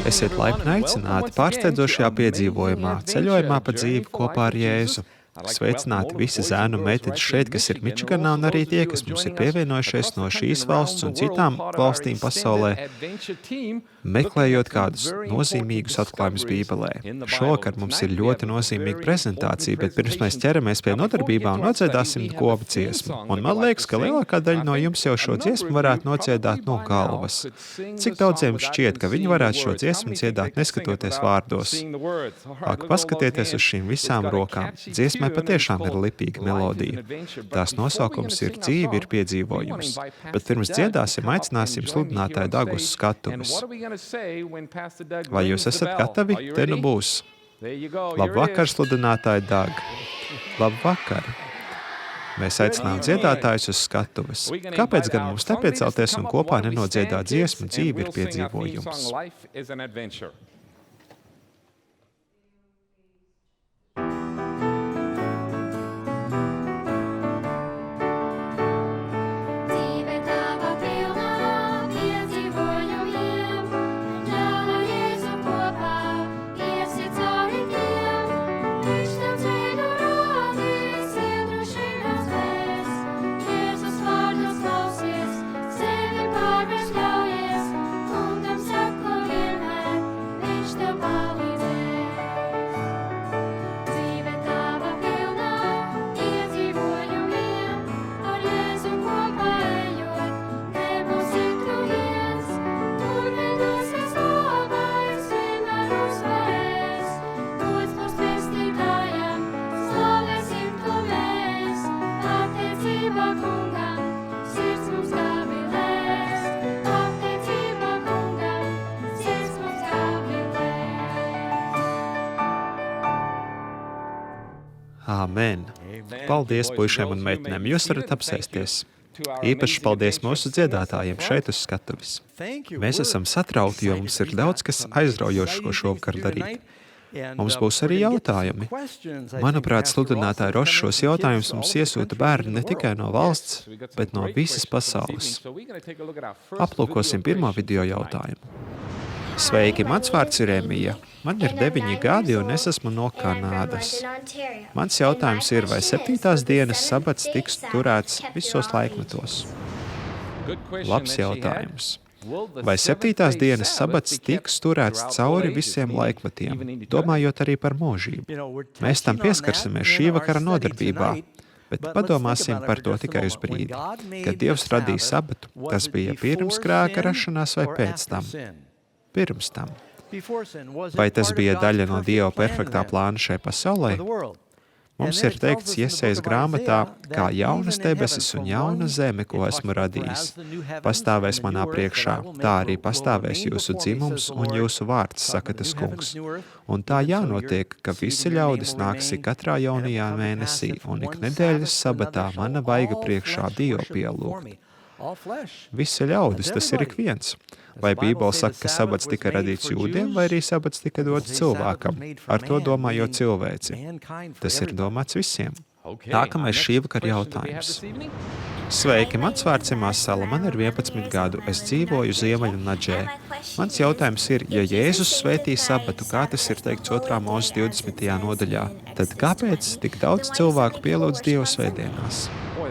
Esiet laipni aicināti pārsteidzošajā piedzīvojumā, ceļojumā pa dzīvi kopā ar Jēzu. Sveicināti visi zēnu un meitenes šeit, kas ir Mičiganā, un arī tie, kas mums ir pievienojušies no šīs valsts un citām valstīm pasaulē, meklējot kādus nozīmīgus atklājumus Bībelē. Šovakar mums ir ļoti nozīmīga prezentācija, bet pirms mēs ķeramies pie nodarbībām, nodziedāsim kopu dziesmu. Un man liekas, ka lielākā daļa no jums jau šo dziesmu varētu nodziedāt no galvas. Cik daudziem šķiet, ka viņi varētu šo dziesmu dziedāt neskatoties vārdos? Ak, paskatieties uz šīm visām rokām. Dziesmai patiešām ir lipīga melodija. Tās nosaukums ir Dzīve ir piedzīvojums. Bet pirms dziedāsim, aicināsim sludinātāju Dagu uz skatuves. Vai jūs esat gatavi? Te nu būs. Labvakar, sludinātāji Dag. Labvakar. Mēs aicinām dziedātājus uz skatuves. Kāpēc gan mums nepiecelties un kopā nenodziedāt dziesmu Dzīve ir piedzīvojums? Āmen! Paldies puišiem un meitenēm, jūs varat apsēsties. Īpaši paldies mūsu dziedātājiem šeit uz skatuves. Mēs esam satrauti, jo mums ir daudz kas aizraujošs, ko šovakar darīt. Mums būs arī jautājumi. Manuprāt, sludinātāja Roša šos jautājumus mums iesūta bērni ne tikai no valsts, bet no visas pasaules. Aplūkosim pirmo video jautājumu. Sveiki, mans vārds ir Emija. Man ir 9 gadi un es esmu no Kanādas. Mans jautājums ir, vai 7. dienas sabats tiks turēts visos laikmetos? Labs jautājums. Vai 7. dienas sabats tiks turēts cauri visiem laikmetiem, domājot arī par mūžību? Mēs tam pieskarsimies šī vakara nodarbībā, bet padomāsim par to tikai uz brīdi. Kad Dievs radīja sabatu, tas bija pirms grēka rašanās vai pēc tam? Pirms tam. Vai tas bija daļa no Dieva perfektā plāna šai pasaulē? Mums ir teikts Jesajas grāmatā, kā jaunas debesis un jauna zeme, ko esmu radījis, pastāvēs manā priekšā, tā arī pastāvēs jūsu dzimums un jūsu vārds, saka tas kungs. Un tā jānotiek, ka visi ļaudis nāks katrā jaunajā mēnesī un ik nedēļas sabatā mana vaiga priekšā Dievu pielūgt. Visi ļaudis, tas ir ik viens. Vai Bībele saka, ka sabats tika radīts jūdiem, vai arī sabats tika dots cilvēkam, ar to domājot cilvēci? Tas ir domāts visiem. Nākamais šī vakara jautājums. Sveiki, mans vārds ir Masala, man ir 11 gadu, es dzīvoju Ziemeļu Nadžē. Mans jautājums ir, ja Jēzus svētīja sabatu, kā tas ir teikts 2. Mūzes 20. nodaļā, tad kāpēc tik daudz cilvēku pielūdz Dievu svētdienās?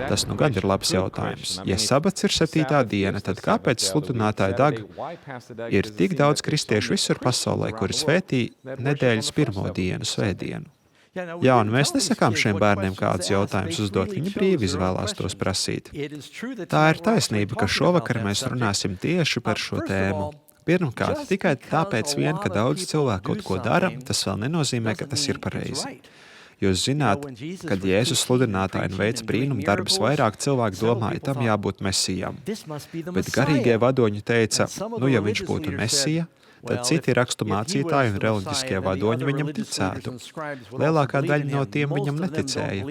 Tas nu gan ir labs jautājums. Ja sabats ir 7. diena, tad kāpēc sludinātāja Daga ir tik daudz kristiešu visur pasaulē, kuri svētī nedēļas pirmo dienu, svētdienu? Jā, un mēs nesakām šiem bērniem kādus jautājumus uzdot, viņi brīvi izvēlās tos prasīt. Tā ir taisnība, ka šovakar mēs runāsim tieši par šo tēmu. Pirmkārt, tikai tāpēc vien, ka daudz cilvēku kaut ko dara, tas vēl nenozīmē, ka tas ir pareizi. Jūs zināt, kad Jēzus sludinātāji veic brīnumu darbus, vairāk cilvēku domāja, tam jābūt mesijam. Bet garīgie vadoņi teica, ja viņš būtu mesija, tad citi rakstu mācītāji un reliģiskie vadoņi viņam ticētu. Lielākā daļa no tiem viņam neticēja,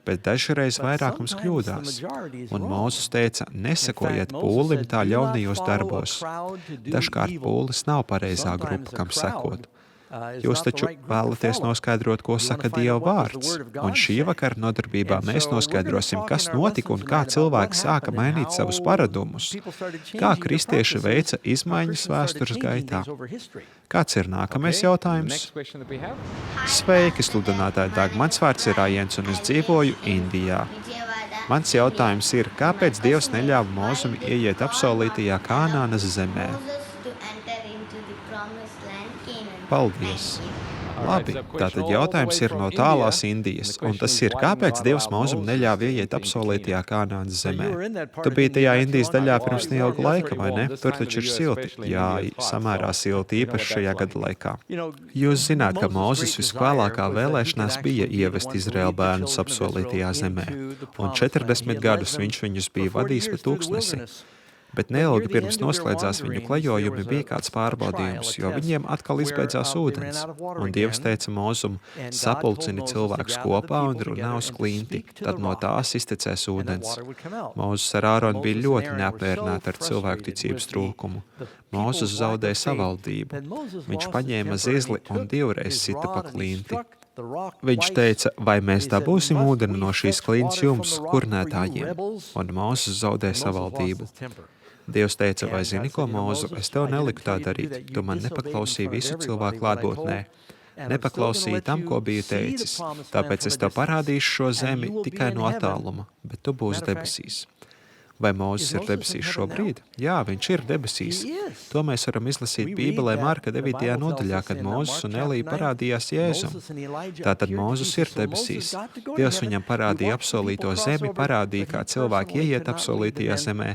bet dažreiz vairākums kļūdās. Un Mūzes teica, nesekojiet pūlim tā ļaunajos darbos. Dažkārt pūlis nav pareizā grupa, kam sekot. Jūs taču vēlaties noskaidrot, ko saka Dieva vārds, un šī vakara nodarbībā mēs noskaidrosim, kas notika un kā cilvēki sāka mainīt savus paradumus, kā kristieši veica izmaiņas vēstures gaitā. Kāds ir nākamais jautājums? Sveiki, sludinātāji Dag, mans vārds ir Ajens un es dzīvoju Indijā. Mans jautājums ir, kāpēc Dievs neļāva Mozum ieiet apsolītajā Kānānas zemē? Paldies! Labi, tātad jautājums ir no tālās Indijas, un tas ir, kāpēc Dievs Mozum neļāva ieiet apsolītajā Kānānas zemē? Tu biji tajā Indijas daļā pirms neilga laika, vai ne? Tur taču ir silti. Jā, samērā silti, īpaši šajā gada laikā. Jūs zināt, ka Mozus visvēlākā vēlēšanās bija ievest Izraēla bērnus apsolītajā zemē, un 40 gadus viņš viņus bija vadījis pa tūkstnesi. Bet neilgi pirms noslēdzās viņu klajojumi bija kāds pārbaudījums, jo viņiem atkal izbeidzās ūdens. Un Dievs teica Mozum, sapulcini cilvēkus kopā un runā uz klinti, tad no tās iztecēs ūdens. Mozus ar Āronu bija ļoti neapmierināti ar cilvēku ticības trūkumu. Mozus zaudēja savaldību. Viņš paņēma zizli un 2 reizes sita pa klinti. Viņš teica, vai mēs dabūsim ūdeni no šīs klints jums, kurnētājiem, un Mozus zaudēja savaldību. Dievs teica, vai zini, ko, Mozu, es tev neliku tā darīt, tu man nepaklausīji visu cilvēku klātbūtnē. Nepaklausīji tam, ko biju teicis, tāpēc es tev parādīšu šo zemi tikai no attāluma, bet tu būsi debesīs. Vai Mozus ir debesīs šobrīd? Jā, viņš ir debesīs. To mēs varam izlasīt Bībelē Marka 9. nodaļā, kad Mozus un Elija parādījās Jēzum. Tātad Mozus ir debesīs. Dievs viņam parādīja apsolīto zemi, parādīja, kā cilvēki ieiet apsolītajā zemē,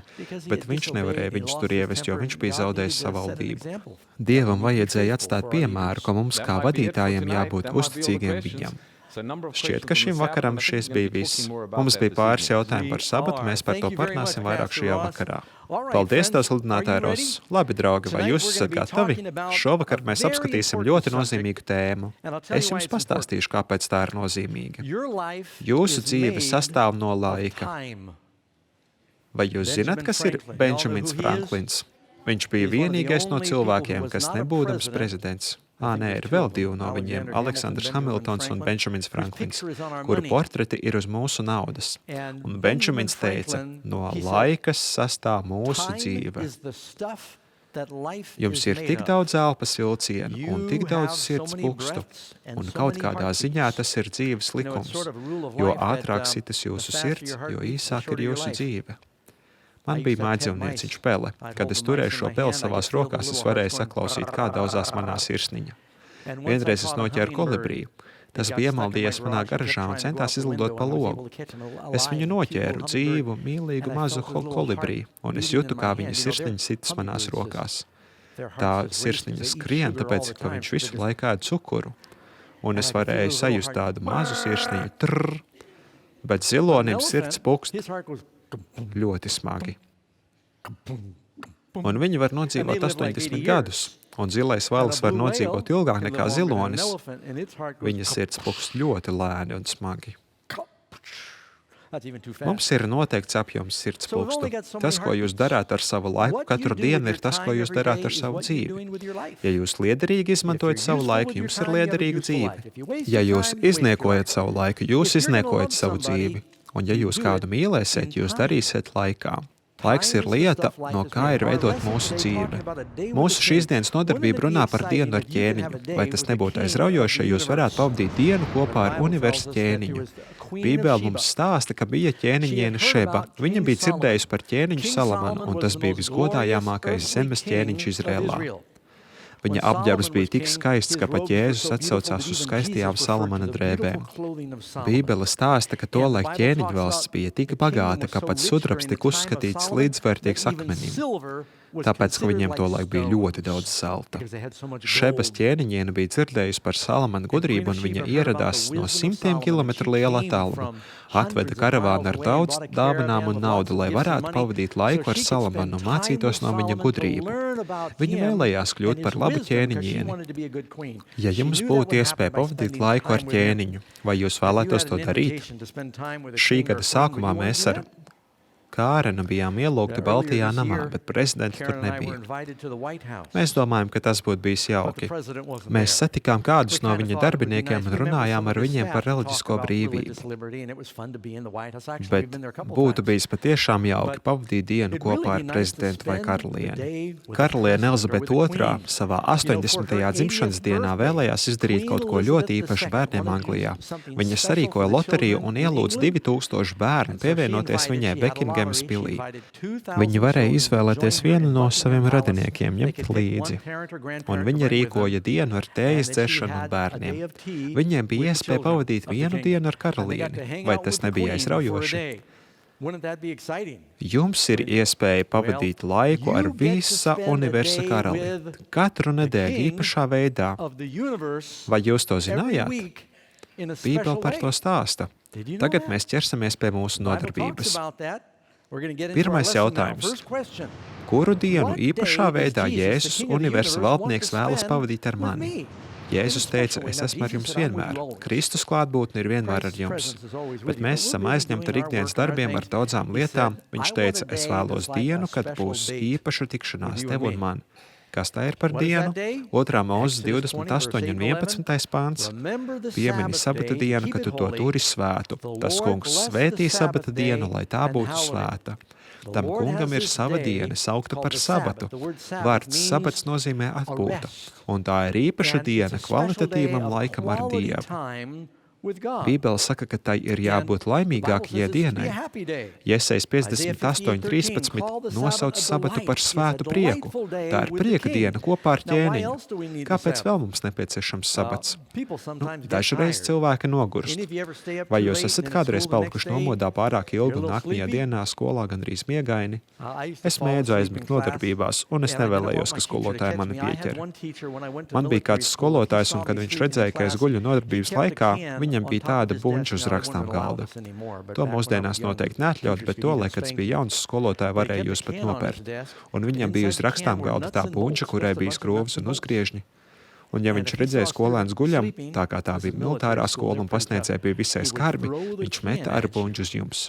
bet viņš nevarēja viņus tur ievest, jo viņš bija zaudējis savaldību. Dievam vajadzēja atstāt piemēru, ka mums kā vadītājiem jābūt uzticīgiem viņam. Šķiet, ka šim vakaram šis bija viss. Mums bija pāris jautājumi par sabatu, mēs par to parunāsim vairāk šajā vakarā. Paldies, tev, sludinātāja Ross. Labi, draugi, vai jūs esat gatavi? Šovakar mēs apskatīsim ļoti nozīmīgu tēmu. Es jums pastāstīšu, kāpēc tā ir nozīmīga. Jūsu dzīve sastāv no laika. Vai jūs zināt, kas ir Benjamins Franklins? Viņš bija vienīgais no cilvēkiem, kas nebūdams prezidents. Nē, ir vēl 2 no viņiem, Aleksandrs Hamiltons un Benjamins Franklins, kuru portreti ir uz mūsu naudas. Un Benjamins teica, no laikas sastāv mūsu dzīve. Jums ir tik daudz elpas vilcienu un tik daudz sirds pukstu, un kaut kādā ziņā tas ir dzīves likums, jo ātrāk sitas jūsu sirds, jo īsāk ir jūsu dzīve. Man bija mājdzīvnieciņš pele. Kad es turēju šo peli savās rokās, es varēju saklausīt, kā daudzās manā sirsniņa. Vienreiz es noķēru kolibriju. Tas bija iemaldījies manā garažā un centās izlidot pa logu. Es viņu noķēru, dzīvu, mīlīgu mazu kolibriju, un es jūtu, kā viņa sirsniņa sitas manās rokās. Tā sirsniņa skrien, tāpēc, ka viņš visu laiku ēd cukuru. Un es varēju sajust tādu mazu sirsniņu, trrr, bet zilonim sirds pukst ļoti smagi. Un viņi var nodzīvot 80 gadus, un zilais valis var nodzīvot ilgāk nekā zilonis. Viņa sirds pukst ļoti lēni un smagi. Mums ir noteikts apjoms sirds pukstu. Tas, ko jūs darāt ar savu laiku katru dienu, ir tas, ko jūs darāt ar savu dzīvi. Ja jūs liederīgi izmantojat savu laiku, jums ir liederīga dzīve. Ja jūs izniekojat savu laiku, jūs izniekojat savu dzīvi. Un ja jūs kādu mīlēsiet, jūs darīsiet laikā. Laiks ir lieta, no kā ir veidot mūsu dzīve. Mūsu šīs dienas nodarbība runā par dienu ar ķēniņu. Vai tas nebūtu aizraujoši, ja jūs varētu pavadīt dienu kopā ar universa ķēniņu? Bībele mums stāsta, ka bija ķēniņiene Šeba. Viņa bija dzirdējusi par ķēniņu Salamanu, un tas bija visgodājāmākais zemes ķēniņš Izrēlā. Viņa apģērbs bija tik skaists, ka pat Jēzus atsaucās uz skaistajām Salamana drēbēm. Bībele stāsta, ka tolaik ķēniņu valsts bija tik bagāta, ka pat sudrabs tika uzskatīts līdzvērtīgs akmenim. Tāpēc, ka viņiem tolaik bija ļoti daudz zelta. Šebas ķēniņiene bija dzirdējusi par Salamana gudrību, un viņa ieradās no 100 kilometru liela attāluma. Atveda karavānu ar daudz dāvanām un naudu, lai varētu pavadīt laiku ar Salamanu un mācītos no viņa gudrību. Viņa vēlējās kļūt par labu ķēniņieni. Ja jums būtu iespēja pavadīt laiku ar ķēniņu, vai jūs vēlētos to darīt? Šī gada sākumā mēs ar Ārena bijām ielūgti Baltajā namā, bet prezidenta tur nebija. Mēs domājam, ka tas būtu bijis jauki. Mēs satikām kādus no viņa darbiniekiem un runājām ar viņiem par reliģisko brīvību. Bet būtu bijis patiešām jauki pavadīt dienu kopā ar prezidentu vai karalieni. Karaliene Elizabete II savā 80. dzimšanas dienā vēlējās izdarīt kaut ko ļoti īpašu bērniem Anglijā. Viņa sarīkoja loteriju un ielūdza 2000 bērnu pievienoties viņai Bekingemas pilī. Viņi varēja izvēlēties vienu no saviem radiniekiem ņemt līdzi, un viņa rīkoja dienu ar tējas dzeršanu un bērniem. Viņiem bija iespēja pavadīt vienu dienu ar karalieni. Vai tas nebija aizraujoši? Jums ir iespēja pavadīt laiku ar visa universa karali, katru nedēļu īpašā veidā. Vai jūs to zinājāt? Bībele par to stāsta. Tagad mēs ķersamies pie mūsu nodarbības. Pirmais jautājums. Kuru dienu īpašā veidā Jēzus universa valdnieks vēlas pavadīt ar mani? Jēzus teica, es esmu ar jums vienmēr. Kristus klātbūtne ir vienmēr ar jums. Bet mēs esam aizņemti ar ikdienas darbiem, ar daudzām lietām. Viņš teica, es vēlos dienu, kad būs īpaša tikšanās tev un man. Kas tā ir par dienu? 2. Mūzes 28 un 11. pāns. Piemini sabata dienu, kad tu to turi svētu. Tas kungs svētī sabata dienu, lai tā būtu svēta. Tam kungam ir sava diena, saukta par sabatu. Vārds sabats nozīmē atpūta. Un tā ir īpaša diena kvalitatīvam laikam ar Dievu. Bībele saka, ka tai ir jābūt laimīgākajai dienai. Jesejs 58:13 nosauc sabatu par svētu prieku. Tā ir prieka diena kopā ar ķēniņu. Kāpēc vēl mums nepieciešams sabats? Dažreiz cilvēki nogurst. Vai jūs esat kādreiz palikuši nomodā pārāk ilgi un nākamajā dienā skolā gandrīz miegaini? Es mēdzu aizmigt nodarbībās, un es nevēlējos, ka skolotāji mani pieķer. Man bija kāds skolotājs, un kad viņš redzēja, ka es guļu nodarbības laikā, viņam bija tāda buņķa uz rakstām galda. To mūsdienās noteikti neatļaut, bet to, lai kad es biju jauns skolotāji, varēja jūs pat nopērt. Un viņam bija uz rakstām galda tā buņķa, kurai bija skrūves un uzgriežņi. Un ja viņš redzēja skolēns guļam, tā kā tā bija militārā skola un pasniedzēja bija visai skarbi, viņš meta ar buņķu uz jums.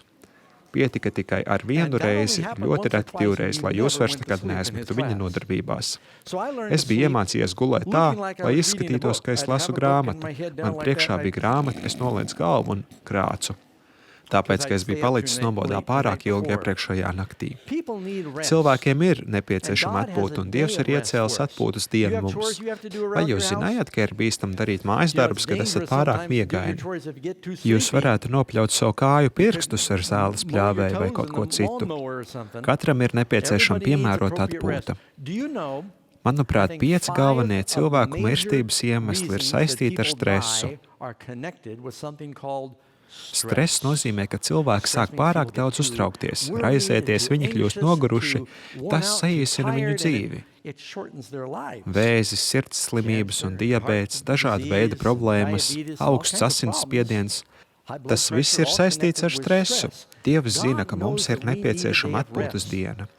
Pietika tikai ar vienu reizi, ļoti reti divreiz, lai jūs vairs nekad neaizmigtu viņa nodarbībās. Es biju iemācījies gulēt tā, lai izskatītos, ka es lasu grāmatu. Man priekšā bija grāmata, es nolieku galvu un krācu. Tāpēc, ka es biju palicis nomodā pārāk ilgi iepriekšējā naktī. Cilvēkiem ir nepieciešama atpūta, un Dievs ir iecēlis atpūtas dienu mums. Vai jūs zinājāt, ka ir bīstam darīt mājas darbus, kad esat pārāk miegaini? Jūs varētu nopļaut savu kāju pirkstus ar zāles pļāvēju vai kaut ko citu. Katram ir nepieciešama piemērota atpūta. Manuprāt, 5 galvenie cilvēku mirstības iemesli ir saistīti ar stresu. Stress nozīmē, ka cilvēki sāk pārāk daudz uztraukties, raizēties, viņi kļūst noguruši, tas saīsina viņu dzīvi. Vēzis, sirds slimības un diabēts, dažāda veida problēmas, augsts asinsspiediens. Tas viss ir saistīts ar stresu. Dievs zina, ka mums ir nepieciešama atpūtas diena.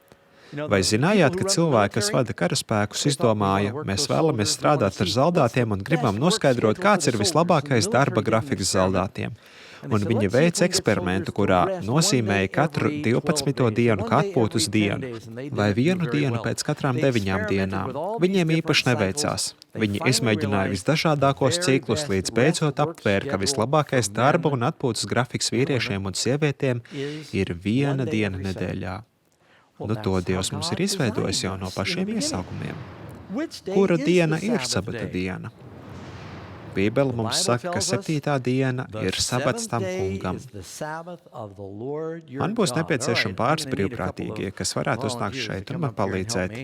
Vai zinājāt, ka cilvēki, kas vada karaspēkus, izdomāja, mēs vēlamies strādāt ar zaldātiem un gribam noskaidrot, kāds ir vislabākais darba grafiks zaldātiem? Un viņi veic eksperimentu, kurā nozīmēja katru 12. dienu kā atpūtas dienu, vai vienu dienu pēc katrām 9 dienām. Viņiem īpaši neveicās. Viņi izmēģināja visdažādākos ciklus, līdz beidzot aptvēra, ka vislabākais darba un atpūtas grafiks vīriešiem un sievietēm ir viena diena nedēļā. Nu, to Dievs mums ir izveidojis jau no pašiem iesākumiem. Kura diena ir sabata diena? Bībele mums saka, ka 7. diena ir sabats tam kungam. Man būs nepieciešami pāris brīvprātīgie, kas varētu uznākt šeit un man palīdzēt.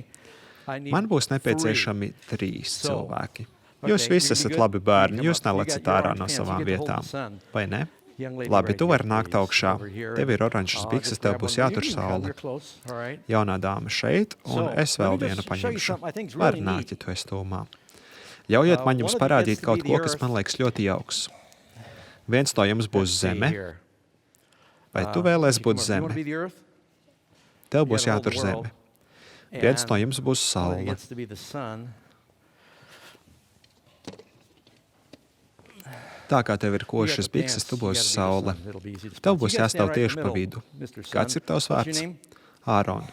Man būs nepieciešami 3 cilvēki. Jūs visi esat labi bērni, jūs nelecat ārā no savām vietām, vai ne? Labi, tu vari nākt augšā. Tev ir oranžas bikses, tev būs jātur saule. Jaunā dāma šeit, un es vēl vienu paņemšu. Vari nākt, ja tu esi tūmā. Ļaujiet man jums parādīt kaut ko, kas man liekas ļoti jauks. Viens no jums būs zeme. Vai tu vēlies būt zeme? Tev būs jātur zeme. Viens no jums būs saule. Tā kā tev ir košas bikses, tu būsi saule. Tev būs jāstāv tieši pa vidu. Kāds ir tavs vārds? Āron.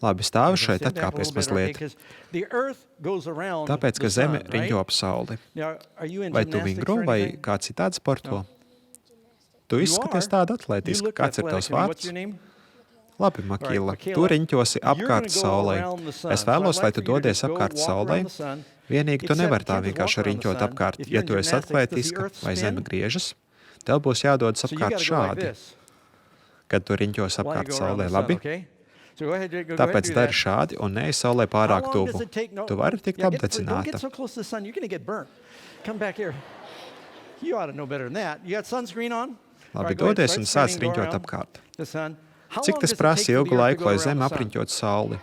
Labi, stāvi šeit, atkāpies mazliet. Tāpēc, ka zeme riņķo ap sauli. Vai tu vingro vai kā citādi sporto? Tu izskaties tāda atlētiska. Kāds ir tavs vārds? Labi, Makila, tu riņķosi apkārt saulei. Es vēlos, lai tu dodies apkārt saulei. Vienīgi tu nevari tā vienkārši riņķot apkārt. Ja tu esi atlētiska vai zeme griežas, tev būs jādodas apkārt šādi. Kad tu riņķos apkārt saulē, labi? Tāpēc dari šādi un neej saulē pārāk tuvu. Tu vari tikt apdedzināta. Labi, dodies un sāc riņķot apkārt. Cik tas prasa ilgu laiku, lai zeme apriņķot sauli?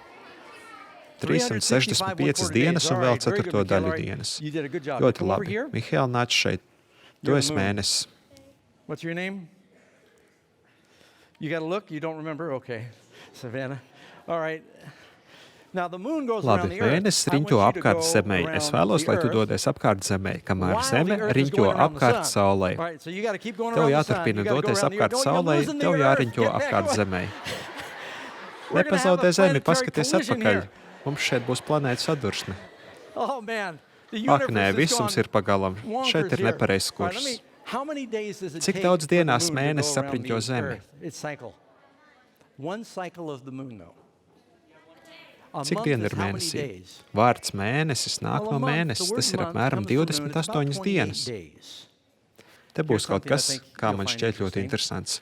365 dienas un vēl 4. daļu dienas. Ļoti labi. Mihail, nāc šeit. Tu esi mēnesis. What's your name? You got to look? You don't remember? Okay. Savannah. All right. Now the moon goes around Labi, the earth. mēnesis riņķo apkārt zemei. Es vēlos, lai tu dodies apkārt zemei, kamēr zeme riņķo apkārt saulei. Tev jāturpina doties apkārt saulei, tev jāriņķo apkārt zemei. Nepazaudē zemi, paskaties atpakaļ. Mums šeit būs planēta sadursme. Ak, nē, visums ir pagalam. Šeit ir nepareizs kurs. Cik daudz dienās mēnesis apriņķo zemi? Cik dienu ir mēnesī? Vārds mēnesis nāk no mēnesis. Tas ir apmēram 28 dienas. Te būs kaut kas, kā man šķiet ļoti interesants.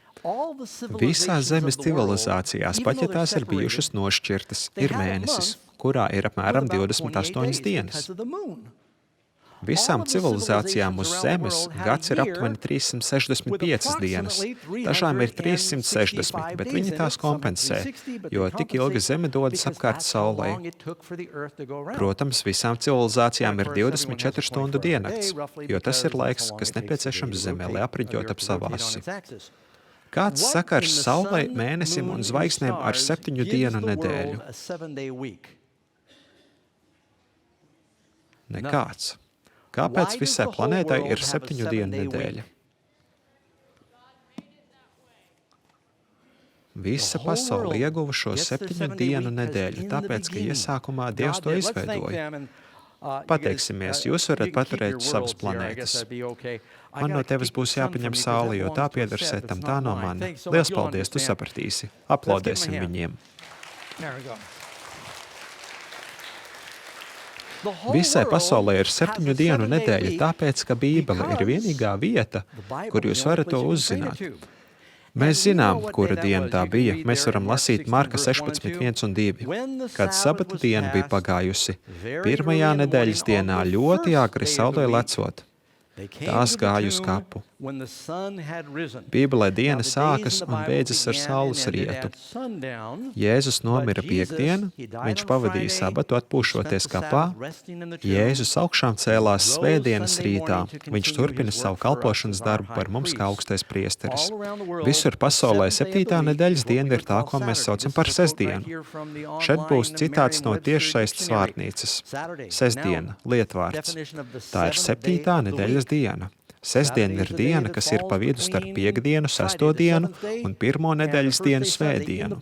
Visās zemes civilizācijās, pat ja tās ir bijušas nošķirtas, ir mēnesis, kurā ir apmēram 28 dienas. Visām civilizācijām uz Zemes gads ir aptuveni 365 dienas. Dažām ir 360, bet viņi tās kompensē, jo tik ilgi Zeme dodas apkārt Saulei. Protams, visām civilizācijām ir 24 stundu diennakts, jo tas ir laiks, kas nepieciešams Zemē, lai apriņķot ap savu asi. Kāds sakars Saulei, mēnesim un zvaigznēm ar 7 dienu nedēļu? Nekāds. Kāpēc visai planētai ir 7 dienu nedēļa? Visa pasaule ieguva šo 7 dienu nedēļu, tāpēc, ka iesākumā Dievs to izveidoja. Pateiksimies, jūs varat paturēt savas planētas. Man no tevis būs jāpaņem saule, jo tā pieder Setam, tā no mana. Liels paldies, tu sapratīsi. Aplaudēsim viņiem. Visai pasaulē ir 7 dienu nedēļa, tāpēc, ka Bībele ir vienīgā vieta, kur jūs varat to uzzināt. Mēs zinām, kura diena tā bija. Mēs varam lasīt Marka 16:1 un 2. Kad sabata diena bija pagājusi, pirmajā nedēļas dienā ļoti agri saulē lecot, tās gāja uz kapu. Bībelē diena sākas un beidzas ar saules rietu. Jēzus nomira piektdienu, viņš pavadīja sabatu atpūšoties kapā. Jēzus augšām cēlās svētdienas rītā. Viņš turpina savu kalpošanas darbu par mums kā augstais priesteris. Visur pasaulē 7. nedēļas diena ir tā, ko mēs saucam par sestdienu. Šeit būs citāts no tiešsaistes vārnīcas. Sestdiena, lietvārds. Tā ir 7. nedēļas diena. Sestdiena ir diena, kas ir pa vidu starp piekdienu, 6. dienu un 1. nedēļas dienu svētdienu.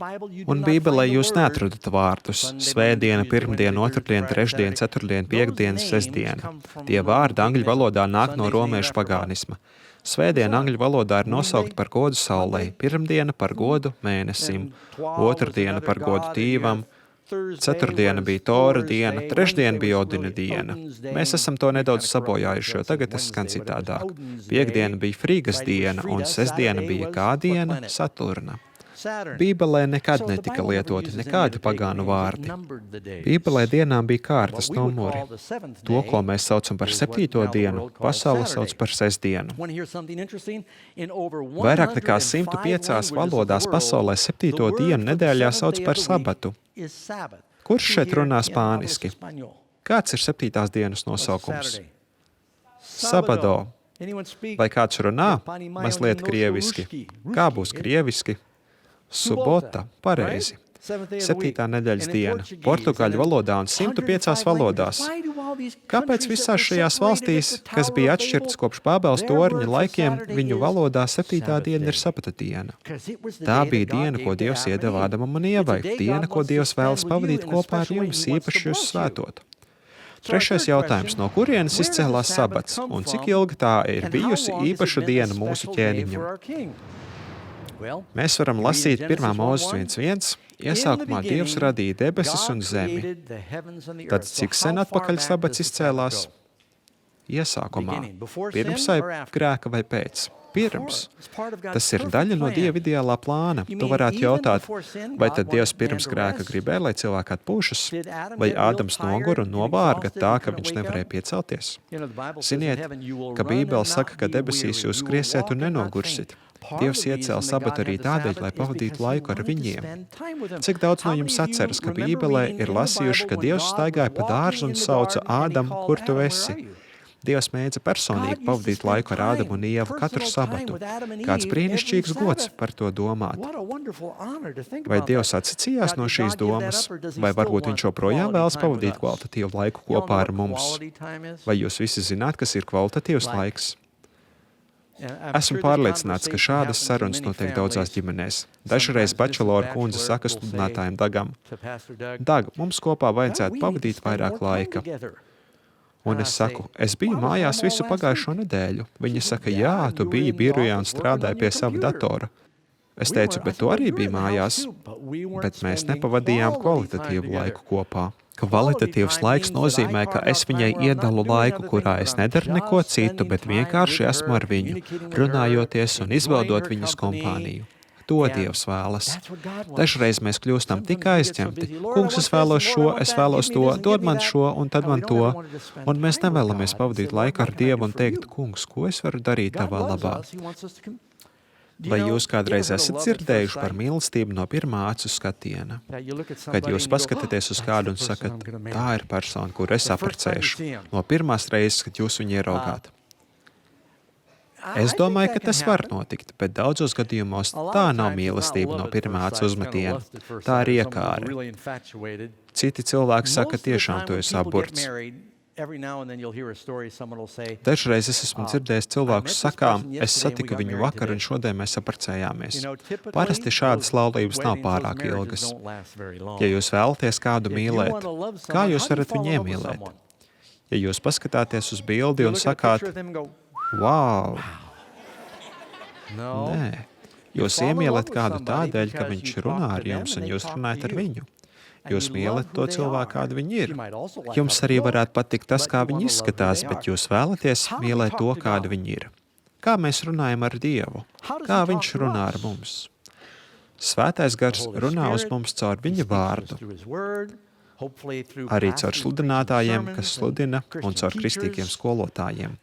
Un Bībelē jūs neatradat vārdus svētdiena, pirmdiena, otrdiena, trešdiena, ceturtdiena, piekdiena, sestdiena. Tie vārdi angļu valodā nāk no romiešu pagānisma. Svētdiena angļu valodā ir nosaukta par godu saulei, pirmdiena par godu mēnesim, otrdiena par godu tīvam, ceturtdiena bija Tora diena, trešdiena bija Odina diena. Mēs esam to nedaudz sabojājuši, jo tagad tas skan citādāk. Piekdiena bija Frīgas diena, un sestdiena bija kā diena? Saturna. Bībelē nekad netika lietoti nekādi pagānu vārdi. Bībelē dienām bija kārtas numuri. To, ko mēs saucam par 7. dienu, pasaule sauc par sestdienu. Vairāk nekā 105 valodās pasaulē 7. dienu nedēļā sauc par sabatu. Kurš šeit runā spāniski? Kāds ir 7. dienas nosaukums? Sabado. Vai kāds runā? Mazliet krieviski. Kā būs krieviski? Subota, pareizi. 7. nedēļas diena, portugāļu valodā un 105 valodās. Kāpēc visās šajās valstīs, kas bija atšķirtas kopš Bābeles torņa laikiem, viņu valodā 7. diena ir sabata diena? Tā bija diena, ko Dievs iedeva Ādamam un Ievai, diena, ko Dievs vēlas pavadīt kopā ar jums, īpaši jūs svētot. Trešais jautājums, no kurienes izcēlās sabats, un cik ilgi tā ir bijusi īpaša diena mūsu ķēniņam? Mēs varam lasīt 1. Mūzes 1.1. Iesākumā Dievs radīja debesis un zemi. Tad cik sen atpakaļ sabats izcēlās? Iesākumā. Pirms grēka vai pēc? Pirms. Tas ir daļa no Dieva ideālā plāna. Tu varētu jautāt, vai tad Dievs pirms grēka gribēja, lai cilvēki atpūšas? Vai Ādams nogura un novārga tā, ka viņš nevarēja piecelties? Ziniet, ka Bībele saka, ka debesīs jūs skriesiet un nenogursit. Dievs iecēla sabatu arī tādēļ, lai pavadītu laiku ar viņiem. Cik daudz no jums atceras, ka Bībelē ir lasījuši, ka Dievs staigāja pa dārzu un sauca Ādam, kur tu esi? Dievs mēdza personīgi pavadīt laiku ar Ādamu un Ievu katru sabatu. Kāds brīnišķīgs gods par to domāt. Vai Dievs atsacījās no šīs domas, vai varbūt viņš joprojām vēlas pavadīt kvalitatīvu laiku kopā ar mums? Vai jūs visi zināt, kas ir kvalitatīvs laiks? Esmu pārliecināts, ka šādas sarunas notiek daudzās ģimenēs. Dažreiz bačelora kundze saka studinātājiem Dagam, Dag, mums kopā vajadzētu pavadīt vairāk laika. Un es saku, es biju mājās visu pagājušo nedēļu. Viņa saka, jā, tu biji birojā un strādāji pie sava datora. Es teicu, bet tu arī biji mājās, bet mēs nepavadījām kvalitatīvu laiku kopā. Kvalitatīvs laiks nozīmē, ka es viņai iedalu laiku, kurā es nedaru neko citu, bet vienkārši esmu ar viņu, runājoties un izbaudot viņas kompāniju. To Dievs vēlas. Dažreiz mēs kļūstam tik aizņemti. Kungs, es vēlos šo, es vēlos to, dod man šo un tad man to. Un mēs nevēlamies pavadīt laiku ar Dievu un teikt, Kungs, ko es varu darīt tavā labā? Vai jūs kādreiz esat dzirdējuši par mīlestību no pirmā acu skatiena? Kad jūs paskatāties uz kādu un sakat, tā ir persona, kuru es apprecēšu, no pirmās reizes, kad jūs viņu ieraugāt. Es domāju, ka tas var notikt, bet daudzos gadījumos tā nav mīlestība no pirmā acu uzmetiena. Tā ir iekāre. Citi cilvēki saka, tiešām tu esi aburts. Dažreiz es esmu dzirdējis cilvēkus sakām, es satiku viņu vakar un šodien mēs apprecējāmies. Parasti šādas laulības nav pārāk ilgas. Ja jūs vēlaties kādu mīlēt, kā jūs varat viņu iemīlēt? Ja jūs paskatāties uz bildi un sakāt, wow! Nē, jūs iemīlat kādu tādēļ, ka viņš runā ar jums un jūs runājat ar viņu. Jūs mīlat to cilvēku, kādu viņi ir. Jums arī varētu patikt tas, kā viņi izskatās, bet jūs vēlaties mīlēt to, kādu viņi ir. Kā mēs runājam ar Dievu? Kā viņš runā ar mums? Svētais gars runā uz mums caur viņa vārdu. Arī caur sludinātājiem, kas sludina, un caur kristīgiem skolotājiem.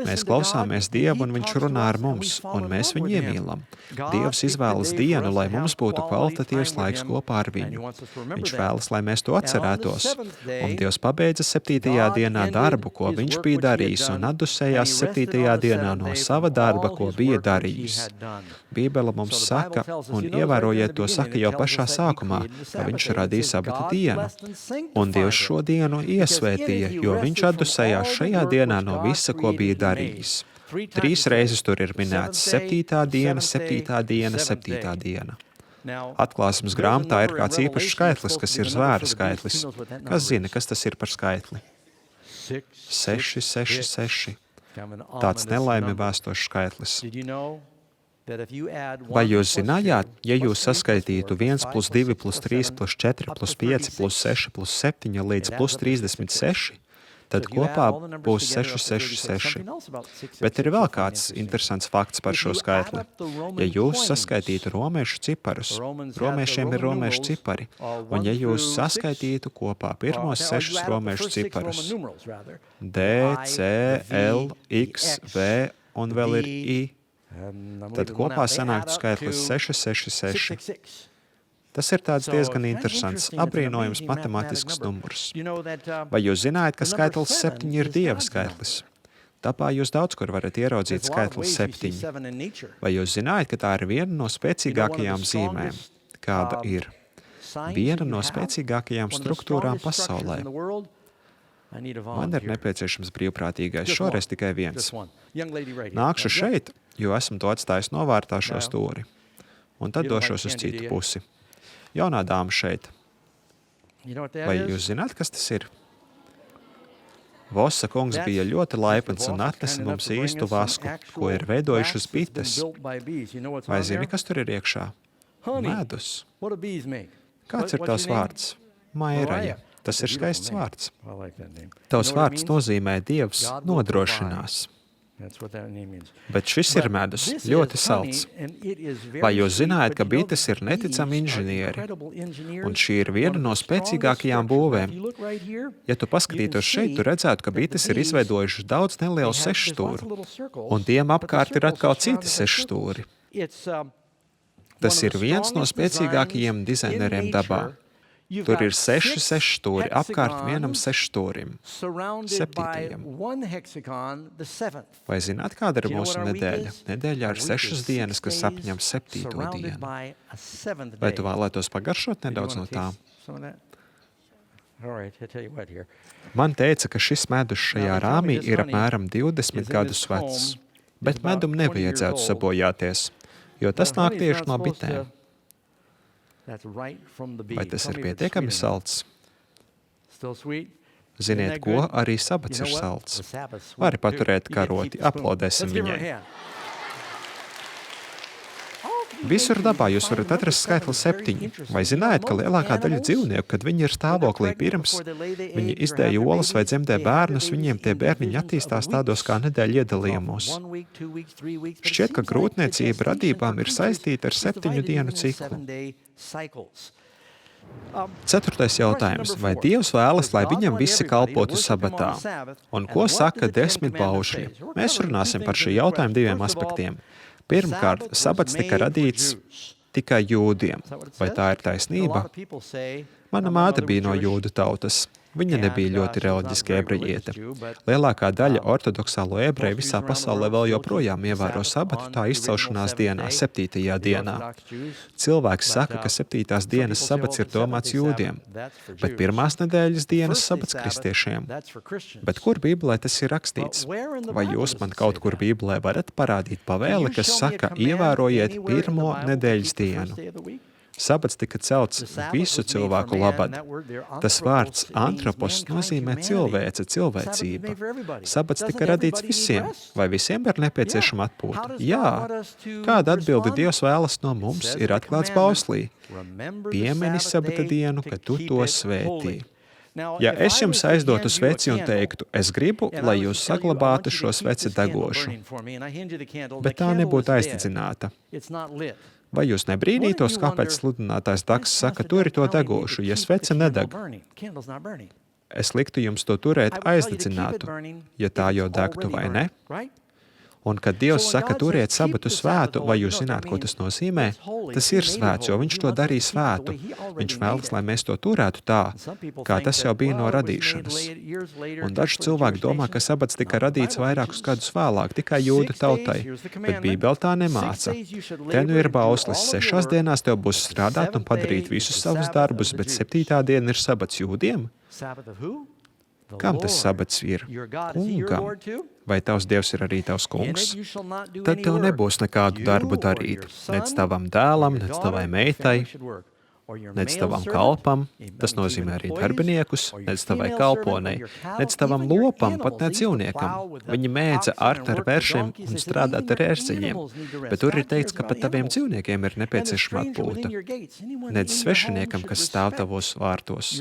Mēs klausāmies Dievu, un viņš runā ar mums, un mēs viņu iemīlam. Dievs izvēlas dienu, lai mums būtu kvalitatīvs laiks kopā ar viņu. Viņš vēlas, lai mēs to atcerētos. Un Dievs pabeidza 7. dienā darbu, ko viņš bija darījis, un atdusējās 7. dienā no sava darba, ko bija darījis. Bībele mums saka, un ievērojiet to saka jau pašā sākumā, ka viņš radīja sabata dienu. Un Dievs šo dienu iesvētīja, jo viņš atdusējās šajā dienā no visa, ko bija darījis. 3 reizes tur ir minēts 7. diena, 7. diena, 7. diena. Atklāsmes grāmatā ir kāds īpašs skaitlis, kas ir zvēra skaitlis. Kas zina, kas tas ir par skaitli? 6, 6, 6. Tāds nelaimi vēstošs skaitlis. Vai jūs zinājāt, ja jūs saskaitītu 1 plus 2 plus 3 plus 4 plus 5 plus 6 plus 7 līdz plus 36, tad kopā būs 6, 6, 6. Bet ir vēl kāds interesants fakts par šo skaitli. Ja jūs saskaitītu romiešu ciparus, romiešiem ir romiešu cipari, un ja jūs saskaitītu kopā pirmos 6 romiešu ciparus, D, C, L, X, V un vēl ir I, tad kopā sanāktu skaitlis 6, 6, 6. Tas ir tāds diezgan interesants, apbrīnojams matemātisks numurs. Vai jūs zinājat, ka skaitlis 7 ir Dieva skaitlis? Tāpā jūs daudz kur varat ieraudzīt skaitlis 7. Vai jūs zinājat, ka tā ir viena no spēcīgākajām zīmēm? Kāda ir? Viena no spēcīgākajām struktūrām pasaulē. Man ir nepieciešams brīvprātīgais, šoreiz tikai viens. Nākšu šeit, jo esmu to atstājis novārtā šo stūri. Un tad došos uz citu pusi. Jaunā dāma šeit. Vai jūs zināt, kas tas ir? Vosa kungs bija ļoti laipns un atnesa mums īstu vasku, ko ir veidojušas bites. Vai zini, kas tur ir iekšā? Medus. Kāds ir tavs vārds? Mairaja. Tas ir skaists vārds. Tavs vārds nozīmē Dievs nodrošinās. Bet šis ir medus, ļoti salds. Vai jūs zinājat, ka bites ir neticami inženieri? Un šī ir viena no spēcīgākajām būvēm. Ja tu paskatītos šeit, tu redzētu, ka bites ir izveidojušas daudz nelielu sešstūru, un tiem apkārt ir atkal citi sešstūri. Tas ir viens no spēcīgākajiem dizaineriem dabā. Tur ir 6 sešstūri apkārt vienam sešstūrim, 7. Vai zināt, kāda ir mūsu nedēļa? Nedēļa ir 6 dienas, kas apņem 7. dienu. Vai tu vēlētos pagaršot nedaudz no tām? Man teica, ka šis medus šajā rāmī ir apmēram 20 gadus vecs, bet medum nevajadzētu sabojāties, jo tas nāk tieši no bitēm. Vai tas ir pietiekami salds? Ziniet, ko? Arī sabats ir salds. Vari paturēt karoti, aplaudēsim viņai. Visur dabā jūs varat atrast skaitli 7. Vai zinājat, ka lielākā daļa dzīvnieku, kad viņi ir stāvoklī pirms, viņi izdēja olas vai dzemdē bērnus, viņiem tie bērniņi attīstās tādos kā nedēļu iedalījumos. Šķiet, ka grūtniecība radībām ir saistīta ar 7 dienu ciklu. 4. jautājums. Vai Dievs vēlas, lai viņam visi kalpotu sabatā? Un ko saka 10 baušļi? Mēs runāsim par šī jautājuma 2 aspektiem. Pirmkārt, sabats tika radīts tikai jūdiem. Vai tā ir taisnība? Mana māte bija no jūdu tautas. Viņa nebija ļoti reliģiska ebrejiete. Lielākā daļa ortodoksālo ebreju visā pasaulē vēl joprojām ievēro sabatu tā izcelšanās dienā, 7. dienā. Cilvēks saka, ka 7. dienas sabats ir domāts jūdiem, bet 1. nedēļas dienas sabats kristiešiem. Bet kur Bībelē tas ir rakstīts? Vai jūs man kaut kur Bībelē varat parādīt pavēli, kas saka, ievērojiet 1. nedēļas dienu? Sabats tika celts visu cilvēku labad. Tas vārds antropos nozīmē cilvēce, cilvēcība. Sabats tika radīts visiem. Vai visiem ir nepieciešama atpūta? Jā. Kāda atbilde Dievs vēlas no mums ir atklāts bauslī? Piemini sabata dienu, kad tu to svētī. Ja es jums aizdotu sveci un teiktu, es gribu, lai jūs saglabātu šo sveci degošu, bet tā nebūtu aizdedzināta. Vai jūs nebrīnītos, kāpēc sludinātājs Daks saka, turi to degošu, ja svece nedeg? Es liktu jums to turēt aizdedzinātu, ja tā jau degtu vai ne? Un kad Dievs saka, turiet sabatu svētu, vai jūs zināt, ko tas nozīmē? Tas ir svēts, jo viņš to darīja svētu. Viņš vēlas, lai mēs to turētu tā, kā tas jau bija no radīšanas. Un daži cilvēki domā, ka sabats tika radīts vairākus gadus vēlāk, tikai jūdu tautai, bet Bībele tā nemāca. Te nu ir bauslis, 6 dienās tev būs strādāt un padarīt visus savus darbus, bet 7. diena ir sabats jūdiem? Kam tas sabats ir? Kungam. Vai tavs Dievs ir arī tavs kungs? Tad tev nebūs nekādu darbu darīt. Nec tavam dēlam, nec tavai meitai, nec tavam kalpam, tas nozīmē arī darbiniekus, nec tavai kalponei, nec tavam lopam, pat ne dzīvniekam. Viņi mēdza art ar vēršiem un strādāt ar ērceļiem, bet tur ir teikts, ka pat taviem dzīvniekiem ir nepieciešama atpūta. Nec svešiniekam, kas stāv tavos vārtos.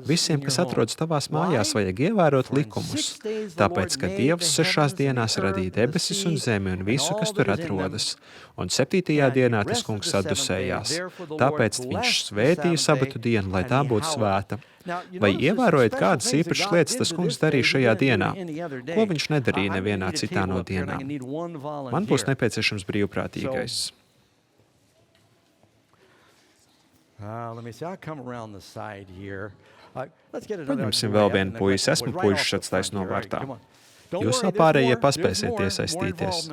Visiem, kas atrodas tavās mājās, vajag ievērot likumus, tāpēc, ka Dievs 6 dienās radīja debesis un zemi un visu, kas tur atrodas. Un 7. dienā tas kungs sadusējās. Tāpēc viņš svētīja sabatu dienu, lai tā būtu svēta. Vai ievērojat, kādas īpašas lietas tas kungs darīja šajā dienā? Ko viņš nedarīja nevienā citā no dienām? Man būs nepieciešams brīvprātīgais. Paņemsim vēl vienu puisi. Esmu puišus atstājis novārtā. Jūs vēl pārējie paspēsiet iesaistīties.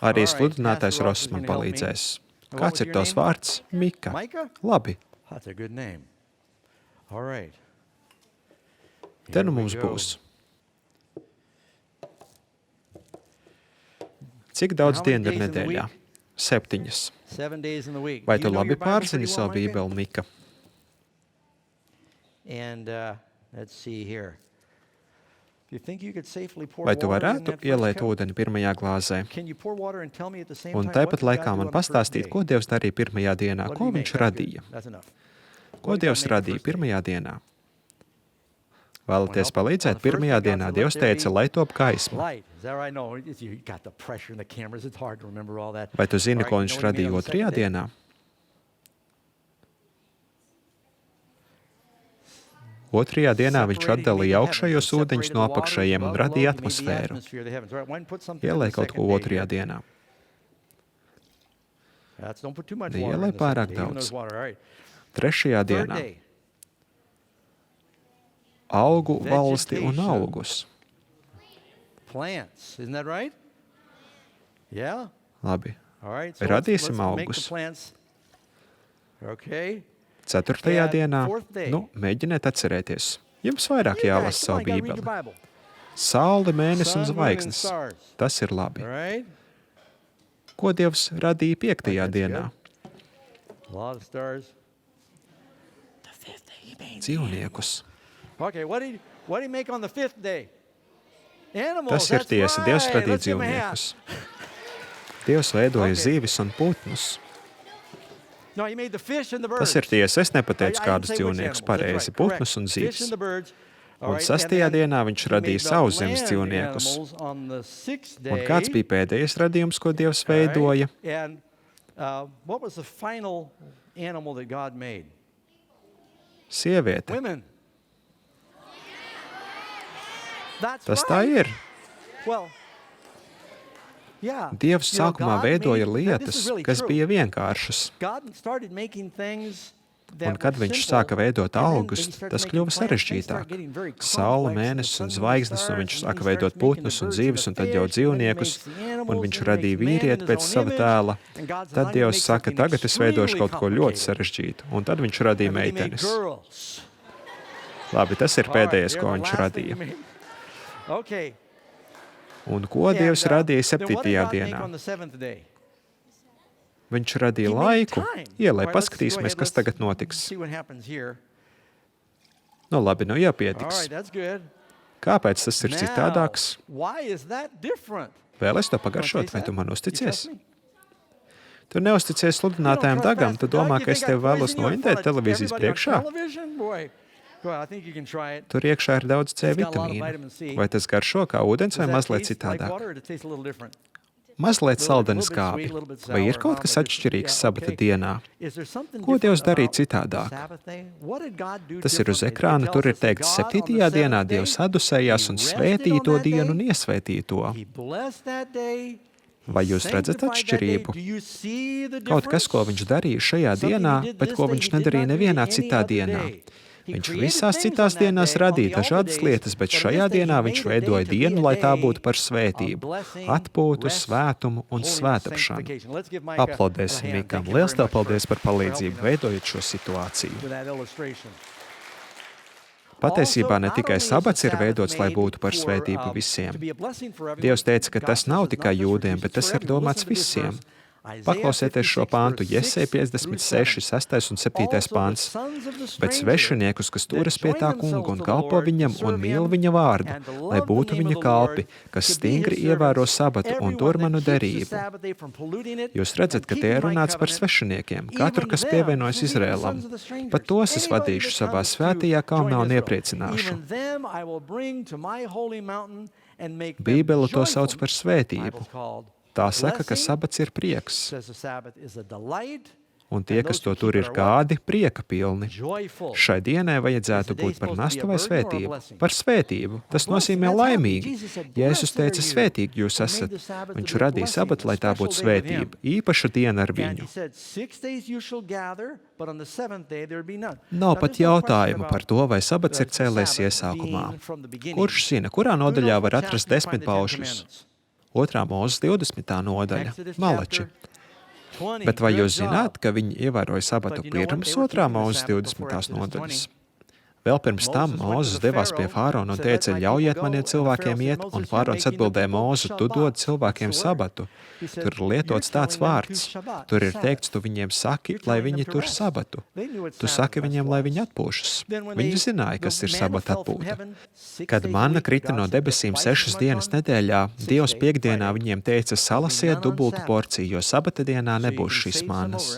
Arī sludinātājs Ross man palīdzēs. Kāds ir tavs vārds? Mika. te nu mums būs. Cik daudz dienu ir nedēļā? 7. 7 days in the week. Vai Do tu you know labi your Bible pārzini pretty savu well, Micah? bībeli, Mika? And let's see here. Do you think you could safely pour Vai tu water in varētu that first ielēt cup? ūdeni pirmajā glāzē? Can you pour water and tell me at the same Un time tāpat what did laikā God do man on the first pastāstīt, day? ko Dievs darīja pirmajā dienā, What did ko he viņš make? That's radīja. good. That's enough. Ko What did God Dievs make the radīja first day? pirmajā dienā? Vēlaties palīdzēt? Pirmajā dienā Dievs teica, lai top gaisma. Light. Is that right? No, you got the pressure in the cameras. It's hard to remember all that. Vai tu zini, All ko right, viņš you know what he radīja made on the otrajā second day? dienā? Otrajā dienā viņš atdalīja augšējos ūdeņus no apakšējiem un radīja atmosfēru. Ielēj kaut ko otrajā dienā. Neielej pārāk daudz. Trešajā dienā augu valsti un augus. Plants, isn't that right? Yeah. Labi. All right. Radīsim let's make the augus. plants. Okay. Ceturtajā And dienā, fourth day. mēģiniet atcerēties. Jums vairāk You guys, jālasa come on, savu you gotta read your bībeli. Bible. Saule, mēnesis un Sun, moon, and zvaigznes. stars. Tas ir labi. All right. Ko Dievs radīja piektajā That's dienā? A lot of stars. Dzīvniekus. Okay, what did he make on the fifth day? Animals. Tas ir that's tiesa. Dievs right. radīja Let's give him a hand. dzīvniekus. Dievs veidoja Okay. zīvis un putnus. No, he made the fish and the birds. Tas ir tiesa. Es nepateicu, I didn't kādus say which dzīvniekus animals. pareizi. That's right, correct. Putnus un Fish zīvis. and the birds. All Un right, sastajā and then dienā viņš he radīja made the sauszemes land dzīvniekus. animals on the sixth Un day. kāds bija pēdējais radījums, ko Dievs All right, veidoja? And what was the final animal that God made? Sieviete. Women. That's Tas right. tā ir. Well, yeah. Dievs You know, sākumā God veidoja made- this lietas, is really kas true. bija vienkāršas. God started making things that Un kad were viņš simple, sāka veidot and then augus, he started tas making kļuva plants, they sarežģītāk. started getting very Saule, complex, mēnesis the un sun, zvaigznes, stars, un viņš and sāka he veidot starts making the putnus un birds zīves, and un the tad jau fish, and then he dzīvniekus, makes the un animals, viņš and he radīja makes man in vīrieti his pēc own sava image, tēla. and God says, Tad "I'm gonna Dievs make saka, something tagad es veidošu extremely kaut ko ļoti complicated." sarežģītu. Un tad viņš radīja And then he made meitenes. girls. Labi, tas ir All right, pēdējais, yeah, ko the viņš last thing he radīja. made. Okay. Un ko Dievs And, radīja then what did 7. God make dienā? on the seventh day? Viņš radīja He made laiku. time. Ielai, All right, let's go paskatīsimies, ahead, kas let's tagad notiks. See what happens here. Nu labi, nu jau All pietiks. right, that's good. Kāpēc tas ir Now, citādāks? why is that different? Vēl es to Wanna pagaršot, taste vai that? tu man You uzticies? trust me? Tu neusticies sludinātājiem You don't trust Dagam, tu Pastor Doug? domā, You ka es think I tevi vēlos poison you in front noindēt of televīzijas everybody on priekšā? television? Boy, go ahead, I think you can try it. Tur iekšā ir daudz C It's got a lot of vitamīnu. vitamin C. Vai tas garšo kā ūdens vai Does that mazliet taste like citādāk? water, or does it taste a little different? Mazliet Little bit saldeni sweet, skābi. little bit Vai ir sour, kaut huh? kas But atšķirīgs yeah, sabata okay. dienā? Is there something Ko Dievs different darīja about the citādāk? Sabbath day? What did God do Tas ir uz differently? It ekrāna, tells tur ir us that teikts, God on the 7. dienā seventh day, Dievs adusējās he un rested svētīja on to that dienu un day. iesvētīja to. He blessed that day. Vai jūs He redzat sanctified that day. atšķirību? Do you see the Kaut kas, ko difference? viņš darīja šajā Something dienā, he did bet this ko day, viņš he did nedarīja not do nevienā any citā other dienā. day. He Viņš created visās things citās on that dienās day, on radīja the altar dažādas days, lietas, bet but on šajā this day dienā he viņš made a day veidoja to be dienu, a lai tā day būtu par of svētību, blessing, atpūtu, rest, svētumu un holiness, svētāpšanu. sanctification. Let's give Micah a Aplaudēsim hand. Mikam. Thank you Liels very tev much paldies par for palīdzību, helping us veidojot šo situāciju. with that illustration. Patiesībā ne Also, tikai not only is the sabats ir Sabbath veidots, lai made būtu par for, svētību to visiem. be a blessing for everyone. Dievs teica, ka God tas says nav it's tikai not just for jūdiem, Jews, bet it's tas for ir everyone. domāts Listen to this visiem. verse. Isaiah Paklausieties šo 56, pāntu, verse Jesej 6 through 56, 7. 6 un 7 Also, the pāns. sons of the Bet stranger svešiniekus, kas turas pie tā that join kunga un themselves to the kalpo Lord, viņam to un serve mīl him, viņa vārdu, and to lai love the būtu name viņa of the kalpi, Lord, kas to be stingri his ievēro servants, sabatu un everyone tur that manu keeps the derību. Sabbath day from polluting it Jūs redzat, ka and te ir keeping my runāts par covenant, svešiniekiem, even katru, kas them, pievienojas even the Izrēlam. sons of the strangers, Pat tos es anybody vadīšu that savā comes to svētajā kalnā join un Israel, iepriecināšu. even them I will bring to my holy mountain and make them Bībele to joyful. sauc par svētību. Bible's called Tā saka, ka blessing. sabats ir prieks, Says the Sabbath is a delight, un tie, kas to tur ir gādi, prieka pilni. joyful. Šai dienai vajadzētu būt par nastu vai svētību. Par svētību. Tas nozīmē laimīgi. Jēzus teica, svētīgi jūs esat. Viņš radīja sabatu, lai tā būtu svētība. Īpaša diena ar And viņu. he said, 6 days you shall gather, but on the seventh day there would be none. Nav Now, pat there's no question jautājumu about par to, vai sabats ir the cēlēs Sabbath iesākumā. being from the beginning. Kurš zina, kurā Who nodaļā knows var what atrast chapter you find 10 the Ten paušļus? Commandments? 2. mūzes 20. nodaļa. Exodus Malači. chapter 20. Bet vai Good jūs zināt, job. ka viņi ievēroja sabatu But you know what? pirms They were 2. keeping the mūzes Sabbath 20. before Exodus nodaļas? Vēl pirms tam Mūzes devās pie Fārona un teica, ļaujiet maniem cilvēkiem iet, un Fārons atbildēja Mūzu, tu dod cilvēkiem sabatu. Tur ir lietots tāds vārds. Tur ir teikts, tu viņiem saki, lai viņi tur sabatu. Tu saki viņiem, lai viņi atpūšas. Viņi zināja, kas ir sabata atpūta. Kad manna krita no debesīm 6 dienas nedēļā, Dievs piekdienā viņiem teica, salasiet dubultu porciju, jo sabata dienā nebūs šīs mannas.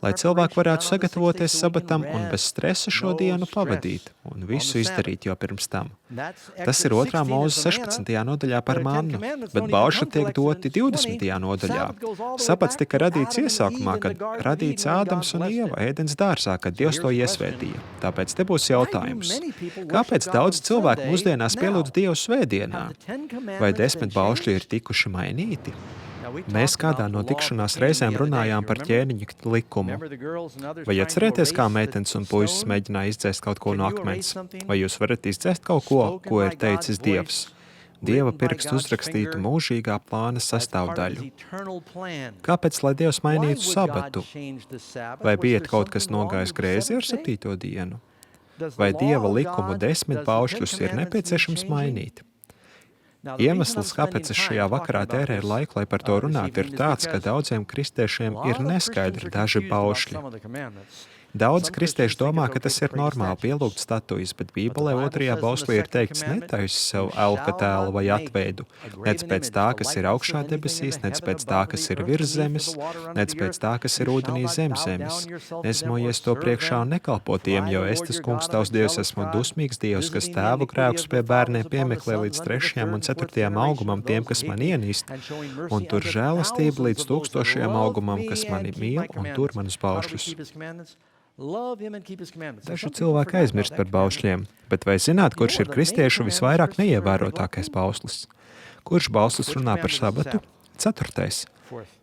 Lai cilvēki varētu sagatavoties sabatam un bez stresa šo dienu pavadīt un visu izdarīt jau pirms tam. Tas ir 2. Mūzes 16. nodaļā par mannu, bet baušļi tiek doti 20. nodaļā. Sabats tika radīts iesākumā, kad radīts Ādams un Ieva ēdens dārzā, kad Dievs to iesvētīja. Tāpēc te būs jautājums. Kāpēc daudz cilvēku mūsdienās pielūdz Dievu svētdienā? Vai 10 baušļi ir tikuši mainīti? Mēs kādā no tikšanās reizēm runājām par ķēniņa likumu. Vai atcerieties, kā meitenes un puisis mēģināja izdzēst kaut ko no akmens? Vai jūs varat izdzēst kaut ko, ko ir teicis Dievs? Dieva pirkstu uzrakstītu mūžīgā plāna sastāvdaļu. Kāpēc, lai Dievs mainītu sabatu? Vai bija kaut kas nogājis greizi ar 7. dienu? Vai Dieva likumu 10 baušļus ir nepieciešams mainīt? Iemesls, kāpēc es šajā vakarā tērēju laiku, lai par to runātu, ir tāds, ka daudziem kristiešiem ir neskaidri daži baušļi. Daudz kristieši domā, ka tas ir normāli pielūgt statujas, bet Bībelē 2. bauslī ir teikts netaisi sev elka tēlu vai atveidu, nec pēc tā, kas ir augšā debesīs, nec pēc tā, kas ir virs zemes, nec pēc tā, kas ir ūdenī zem zemes. Nesmojies to priekšā un nekalpo tiem, jo es, tas kungs tavs Dievs, esmu dusmīgs Dievs, kas tēvu grēkus pie bērniem piemeklē līdz 3. un 4. augumam tiem, kas man ienīst, un tur žēlastība līdz 1000. augumam, kas mani mīl un tur manus baušļus. Daži cilvēki aizmirst par baušļiem, bet vai zināt, kurš ir kristiešu visvairāk neievērotākais bauslis? Kurš bauslis runā par sabatu? 4.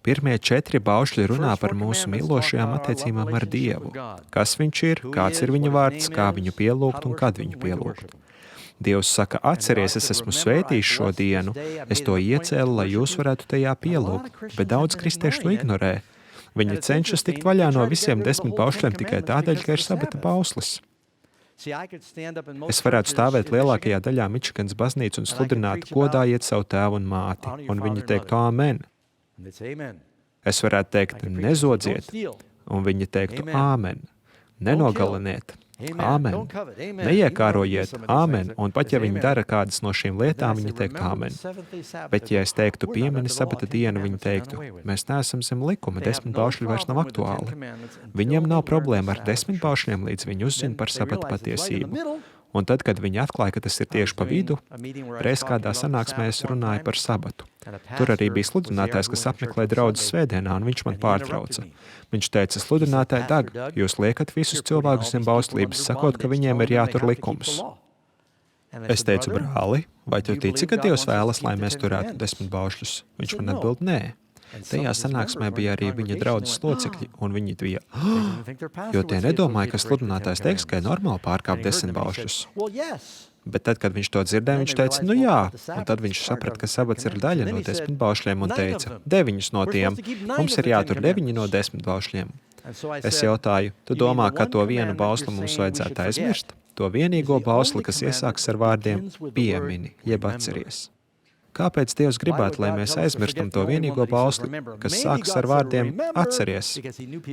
Pirmie 4 baušļi runā par mūsu mīlošajām attiecībām ar Dievu. Kas viņš ir, kāds ir viņa vārds, kā viņu pielūgt un kad viņu pielūgt. Dievs saka, atceries, es esmu svētījis šo dienu, es to iecēlu, lai jūs varētu tajā pielūgt, bet daudz kristiešu to ignorē. Viņi cenšas tikt vaļā no visiem 10 baušļiem tikai tādēļ, ka ir sabata bauslis. Es varētu stāvēt lielākajā daļā Mičigans baznīcu un sludināt, godājiet savu tēvu un māti, un viņi teiktu āmen. Es varētu teikt, nezodziet, un viņi teiktu āmen. Nenogaliniet. Āmen. Neiekārojiet. Āmen. Un pat ja viņi dara kādas no šīm lietām, viņi teiktu āmen. Bet ja es teiktu piemini sabata dienu, viņi teiktu, mēs neesam zem likuma, 10 baušļi vairs nav aktuāli. Viņiem nav problēma ar 10 baušļiem, līdz viņi uzzina par sabata patiesību. Un tad, kad viņi atklāja, ka tas ir tieši pa vidu, reiz kādā sanāksmē es runāju par sabatu. Tur arī bija sludinātājs, kas apmeklē draudzes svētdienā, un viņš man pārtrauca. Viņš teica, sludinātāji, Dag, jūs liekat visus cilvēkus zem bauslības, sakot, ka viņiem ir jātur likums. Es teicu, brāli, vai tu tici, ka Dievs vēlas, lai mēs turētu 10 baušļus? Viņš man atbild, nē. Tajā sanāksmē bija arī viņa draudzes locekļi, un viņi bija, jo tie nedomāja, ka sludinātājs teiks, ka ir normāli pārkāpt 10 baušļus. Bet tad, kad viņš to dzirdēja, viņš teica, nu jā, un tad viņš saprata, ka sabats ir daļa no 10 baušļiem un teica, 9 no tiem, mums ir jātur 9 no 10 baušļiem. Es jautāju, tu domā, ka to vienu bausli mums vajadzētu aizmirst? To vienīgo bausli, kas iesāks ar vārdiem piemini, jeb atceries. Kāpēc Dievs gribētu, lai mēs aizmirstam to vienīgo bausli, kas sākas ar vārdiem atceries?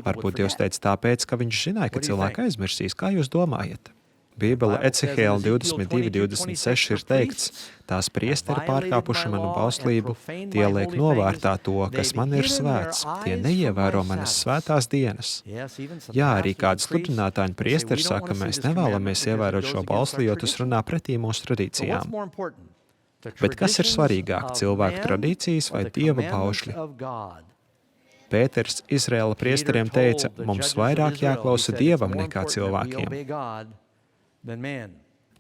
Varbūt Dievs teica tāpēc, ka viņš zināja, ka cilvēki aizmirsīs. Kā jūs domājat? Bībele Ecehēla 22:26 ir teikts, tās priesteri pārkāpuši manu bauslību, tie liek novērtā to, kas man ir svēts, tie neievēro manas svētās dienas. Jā, arī kādi sludinātāji un priesteri saka, mēs nevēlamies ievērot šo bausli, jo tas runā pretī mūsu tradīcijām. Bet kas ir svarīgāk, cilvēku tradīcijas vai Dieva baušļi? Pēters Izraēla priesteriem teica, mums vairāk jāklausa Dievam nekā cilvēkiem.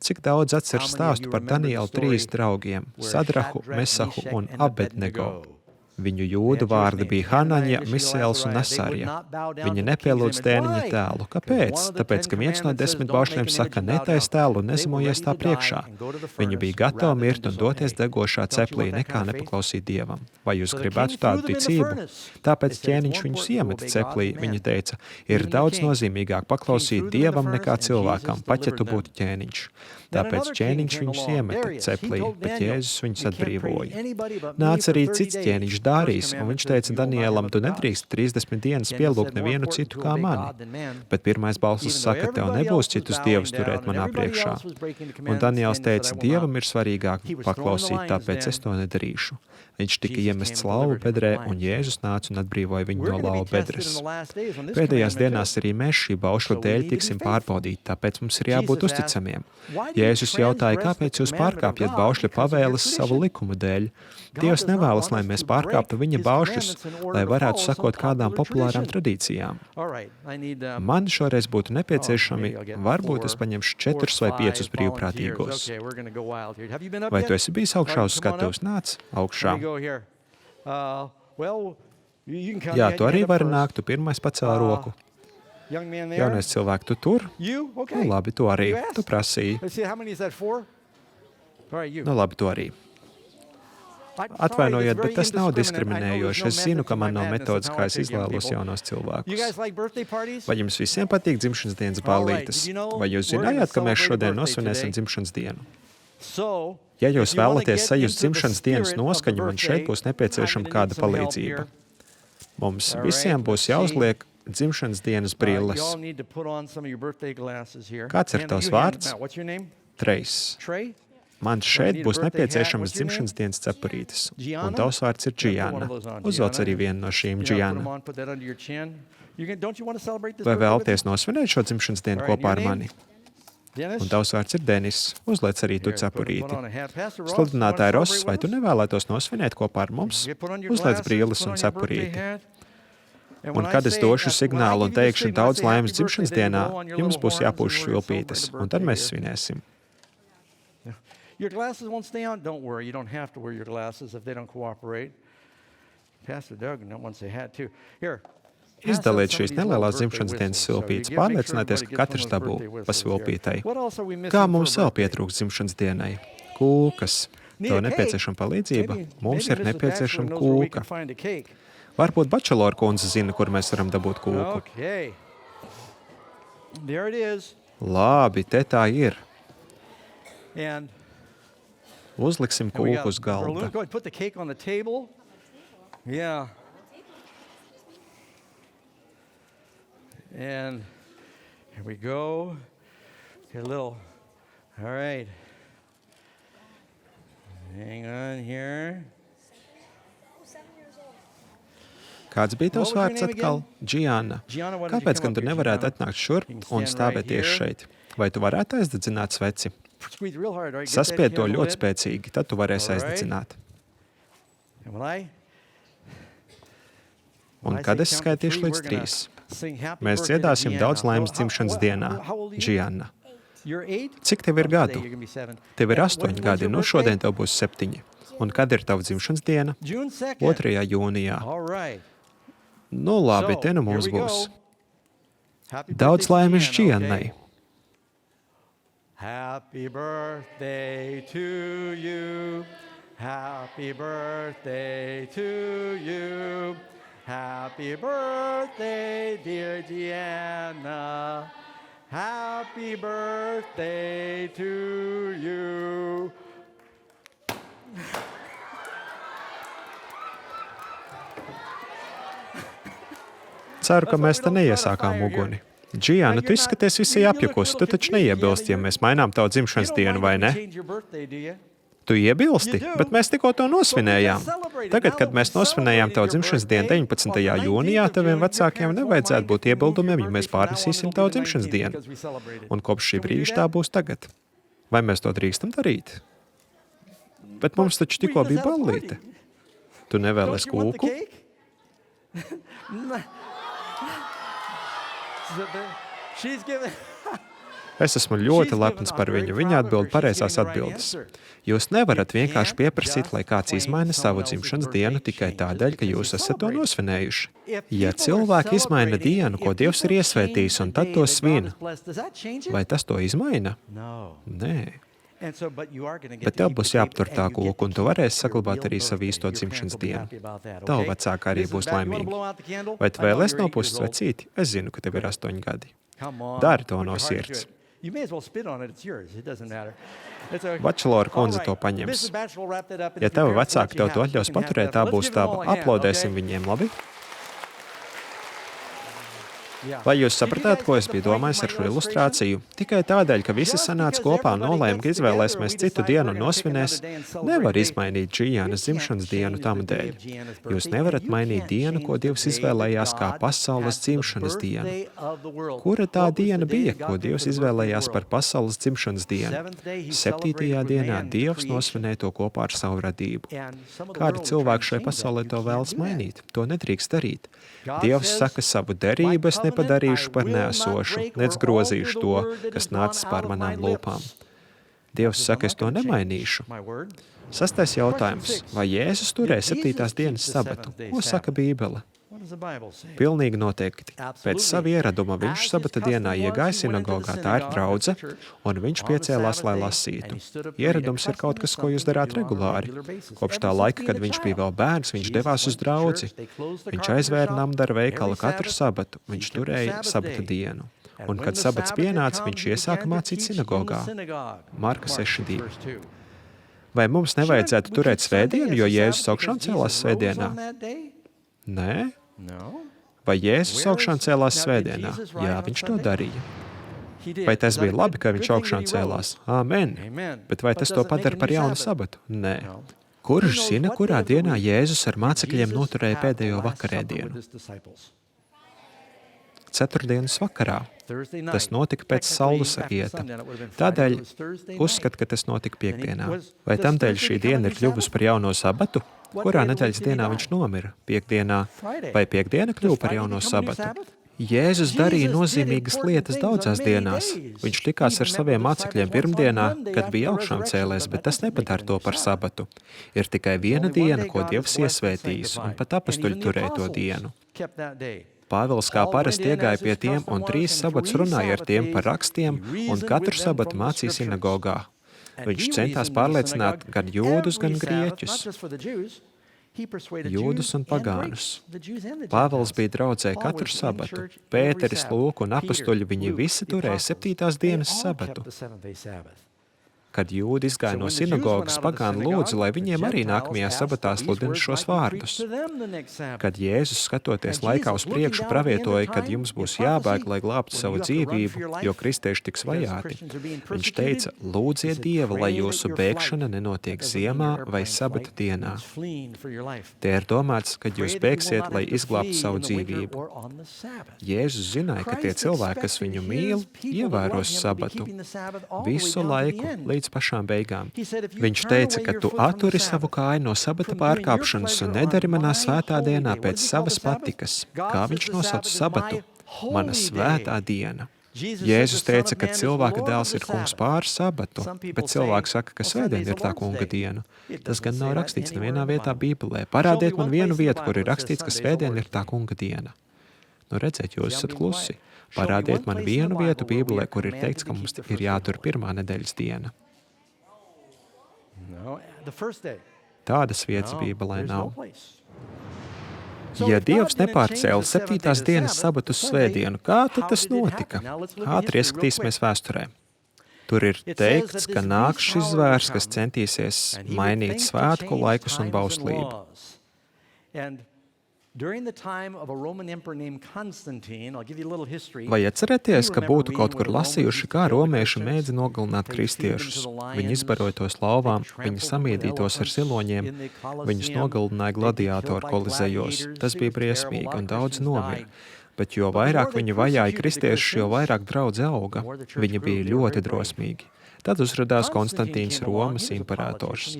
Cik daudz atceras stāstu par Daniela 3 draugiem, Sadrahu, Mesahu un Abednego? Viņu jūdu vārdi bija Hanaņa, Misēls un Asarja. Viņi nepielūdz tēniņa tēlu. Kāpēc? Tāpēc, ka viens no 10 baušļiem saka netais tēlu un nezemojies tā priekšā. Viņi bija gatavi mirt un doties degošā ceplī, nekā nepaklausīt Dievam. Vai jūs gribētu tādu ticību? Tāpēc ķēniņš viņus iemeta ceplī. Viņa teica, ir daudz nozīmīgāk paklausīt Dievam nekā cilvēkam, pat ja tu būtu ķēniņš. Tāpēc ķēniņš viņus iemeta ceplī, bet Jēzus viņus atbrīvoja. Nāca arī cits ķēniņš Dārijas, un viņš teica Danielam, tu nedrīkst 30 dienas pielūgt nevienu citu kā mani. Bet pirmais balsis saka, tev nebūs citus dievus turēt manā priekšā. Un Daniels teica, Dievam ir svarīgāk paklausīt, tāpēc es to nedarīšu. Viņš tika iemests lauva bedrē, un Jēzus nāca un atbrīvoja viņu no lauva bedres. Pēdējās dienās arī mēs šī baušļu dēļ tiksim pārbaudīti, tāpēc mums ir jābūt uzticamiem. Jēzus jautāja, kāpēc jūs pārkāpjat baušļu pavēles savu likumu dēļ? Dievs nevēlas, lai mēs pārkāptu viņa baušļus, lai varētu sakot kādām populārām tradīcijām. Man šoreiz būtu nepieciešami, varbūt es paņemšu 4 vai 5 brīvprātīgos. Vai tu esi bijis augšā uz skatuves? Nāc augšā. Jā, tu arī vari nākt, tu pirmais pacēl roku. Jaunais cilvēks, tu tur? Nu, labi, tu arī. Tu prasīji. Nu, labi, tu arī. Atvainojiet, bet tas nav diskriminējoši. Es zinu, ka man nav metodas, kā es izvēlos jaunos cilvēkus. Vai jums visiem patīk dzimšanas dienas ballītes? Vai jūs zinājāt, ka mēs šodien nosvinēsim dzimšanas dienu? Ja jūs vēlaties sajust dzimšanas dienas noskaņu, man šeit būs nepieciešama kāda palīdzība. Mums visiem būs jāuzliek dzimšanas dienas brilles. Kāds ir tavs vārds? Trejs. Man šeit būs nepieciešamas dzimšanas dienas cepurītes, un tavs vārds ir Džianna. Uzvelc arī vienu no šīm Džianna. Vai vēlaties nosvinēt šo dzimšanas dienu kopā ar mani? Un tavs vārds ir Denis. Uzliec arī tu cepurīti. Sludinātāja Ross, vai tu nevēlētos nosvinēt kopā ar mums? Uzliec brilles un cepurīti. Un kad es došu signālu un teikšu daudz laimes dzimšanas dienā, jums būs jāpūš švilpītes, un tad mēs svinēsim. Your glasses won't stay on? Don't worry. You don't have to wear your glasses if they don't cooperate. Pastor Doug once they had to. Here. Izdaliet šīs nelielās dzimšanas dienas svilpītes, pārliecināties, ka katrs dabū pa svilpītei. Kā mums vēl pietrūkst dzimšanas dienai? Kūkas. Tev nepieciešama palīdzība? Mums ir nepieciešama kūka. Varbūt Bačelora kundze zina, kur mēs varam dabūt kūku. Labi, te tā ir. Uzliksim kūku uz galda. And here we go. Get a little, all right. Hang on here. Kāds bija tavs vārds atkal? Džianna. Kāpēc gan tu nevarētu atnākt šurp un stāvēt tieši šeit? Vai tu varētu aizdedzināt sveci? Saspied to ļoti spēcīgi, tad tu varēsi aizdedzināt. Un kad es skaitīšu līdz 3, mēs dziedāsim daudz laimes dzimšanas dienā, Džianna. Cik tev ir gadu? Tev ir 8 gadi, nu šodien tev būs 7. Un kad ir tava dzimšanas diena? 2. jūnijā. Nu labi, te nu mums būs. Daudz laimes Džiannai. Happy birthday to you. Happy birthday to you. Happy birthday, dear Gianna. Happy birthday to you. Ceru, ka mēs te neiesākām uguni. Džianna, tu izskaties visai apjukusi. Tu taču neiebilsti, ja mēs mainām tavu dzimšanas dienu, vai ne? Tu iebilsti, bet mēs tikko to nosvinējām. Tagad, kad mēs nosvinējām tavu dzimšanas dienu 19. jūnijā, taviem vecākiem nevajadzētu būt iebildumiem, ja mēs pārnesīsim tavu dzimšanas dienu. Un kopš šī brīža tā būs tagad. Vai mēs to drīkstam darīt? Bet mums taču tikko bija ballīte. Tu nevēlies kūku? Es esmu ļoti lepns par viņu. Viņa atbild pareizās atbildes. Jūs nevarat vienkārši pieprasīt, lai kāds izmaina savu dzimšanas dienu tikai tādēļ, ka jūs esat to nosvinējuši. Ja cilvēki izmaina dienu, ko Dievs ir iesvētījis, un tad to svin, vai tas to izmaina? Nē. Bet tev būs jāaptur tā koku, un tu varēsi saglabāt arī savu īsto dzimšanas dienu. Tavu vecāka arī būs laimīga. Vai tu vēlies nopūst vecīti? Es zinu, ka tev ir 8 gadi. Dari to no sirds. Bačelora kundze to paņems. Ja tev vecāki tev to atļaus paturēt, tā būs tava. Aplaudēsim viņiem, labi? Vai jūs sapratāt, ko es biju domājis ar šo ilustrāciju? Tikai tādēļ, ka visi sanāca kopā un nolēma, ka izvēlēsimies citu dienu un nosvinēs, nevar izmainīt Džijānas dzimšanas dienu tam dēļ. Jūs nevarat mainīt dienu, ko Dievs izvēlējās kā pasaules dzimšanas dienu. Kura tā diena bija, ko Dievs izvēlējās par pasaules dzimšanas dienu? 7. dienā Dievs nosvinēja to kopā ar savu radību. Kādi cilvēki šai pasaulē to vēlas mainīt? To nedrīkst darīt. Dievs saka savu derību, es nepadarīšu par neesošu, nec grozīšu to, kas nācis pār manām lūpām. Dievs saka, es to nemainīšu. 6. jautājums. Vai Jēzus turēja 7. dienas sabatu? Ko saka Bībele? Pilnīgi noteikti. Pēc sava ieraduma viņš sabata dienā iegāja sinagogā, tā ir draudze, un viņš piecēlās, lai lasītu. Ieradums ir kaut kas, ko jūs darāt regulāri. Kopš tā laika, kad viņš bija vēl bērns, viņš devās uz draudzi. Viņš aizvēra namdara veikalu katru sabatu. Viņš turēja sabata dienu. Un, kad sabats pienāca, viņš iesāka mācīt sinagogā. Marka 6:2. Vai mums nevajadzētu turēt svētdienu, jo Jēzus augšām cēlās svētdienā? Nē. Vai Jēzus augšām cēlās svētdienā? Jā, viņš to darīja. Vai tas bija labi, ka viņš augšām cēlās? Āmen. Bet vai tas to padara par jaunu sabatu? Nē. Kurš zina, kurā dienā Jēzus ar mācekļiem noturēja pēdējo vakarēdienu? Ceturtdienas vakarā. Tas notika pēc saules rieta. Tādēļ uzskat, ka tas notika piekdienā. Vai tamdēļ šī diena ir kļuvusi par jauno sabatu? Kurā nedēļas dienā viņš nomira? Piekdienā. Vai piekdiena kļuva par jauno sabatu? Jēzus darīja nozīmīgas lietas daudzās dienās. Viņš tikās ar saviem mācekļiem pirmdienā, kad bija augšām cēlēs, bet tas nepadara to par sabatu. Ir tikai viena diena, ko Dievs iesvētījis, un pat apustuļi turēja to dienu. Pāvils kā parasti iegāja pie tiem un 3 sabatus runāja ar tiem par rakstiem un katru sabatu mācīja sinagogā. Viņš centās pārliecināt gan jūdus, gan grieķus, jūdus un pagānus. Pāvils bija draudzē katru sabatu. Pēteris, Lūka un apustuļi, viņi visi turēja 7. dienas sabatu. Kad jūdi izgāja no sinagogas, pagāni lūdza, lai viņiem arī nākamajā sabatā sludina šos vārdus. Kad Jēzus, skatoties laikā uz priekšu, pravietoja, kad jums būs jābēg, lai glābtu savu dzīvību, jo kristieši tiks vajāti, viņš teica, lūdziet Dievu, lai jūsu bēgšana nenotiek ziemā vai sabata dienā. Tie ir domāts, kad jūs bēgsiet, lai izglābtu savu dzīvību. Jēzus zināja, ka tie cilvēki, kas viņu mīl, ievēros sabatu visu laiku, līdz pašām beigām. Viņš teica, ka tu atturi savu kāju no sabata pārkāpšanas un nedari manā svētā dienā pēc savas patikas. Kā viņš nosauca sabatu? Mana svētā diena. Jēzus teica, ka cilvēka dēls ir kungs pār sabatu, bet cilvēki saka, ka svētdiena ir tā kunga diena. Tas gan nav rakstīts nevienā vietā Bībelē. Parādiet man vienu vietu, kur ir rakstīts, ka svētdiena ir tā kunga diena. Nu redzēt, jūs esat klusi. Parādiet man vienu vietu Bībelē, kur ir teikts, ka mums ir jātur pirmā nedēļas diena. Tādas vietas Bībelē nav. Ja Dievs nepārcēla 7. dienas sabatu uz svētdienu, kā tad tas notika? Ātri ieskatīsimies vēsturē. Tur ir teikts, ka nāks šis zvērs, kas centīsies mainīt svētku laikus un bauslību. Vai atcerieties, ka būtu kaut kur lasījuši, kā romieši mēdza nogalināt kristiešus? Viņi izbaroja tos lauvām, viņi samīdītos ar ziloņiem, viņus nogalināja gladiātoru kolizejos. Tas bija briesmīgi un daudz nomira. Bet jo vairāk viņi vajāja kristiešus, jo vairāk draudze auga. Viņi bija ļoti drosmīgi. Tad uzrādījās Konstantīns, Romas imperators.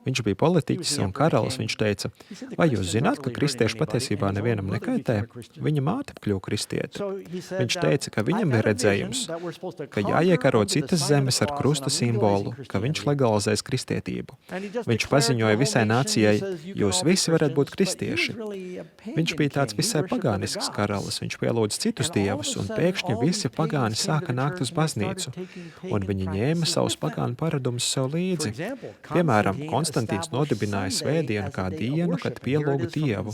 Viņš bija politiķis un karalis. Viņš teica, vai jūs zināt, ka kristieši patiesībā nevienam nekaitē? Viņa māte kļuva kristiete. Viņš teica, ka viņam ir redzējums, ka jāiekaro citas zemes ar krusta simbolu, ka viņš legalizēs kristietību. Viņš paziņoja visai nācijai, jūs visi varat būt kristieši. Viņš bija tāds visai pagānisks karalis. Viņš pielūdza citus dievus, un pēkšņi visi pagāni sāka nākt uz baznīcu, un viņi ņēma savus pagānu paradumus sev līdzi. Piemēram, Konstantīns nodibināja svētdienu kā dienu, kad pielūga Dievu.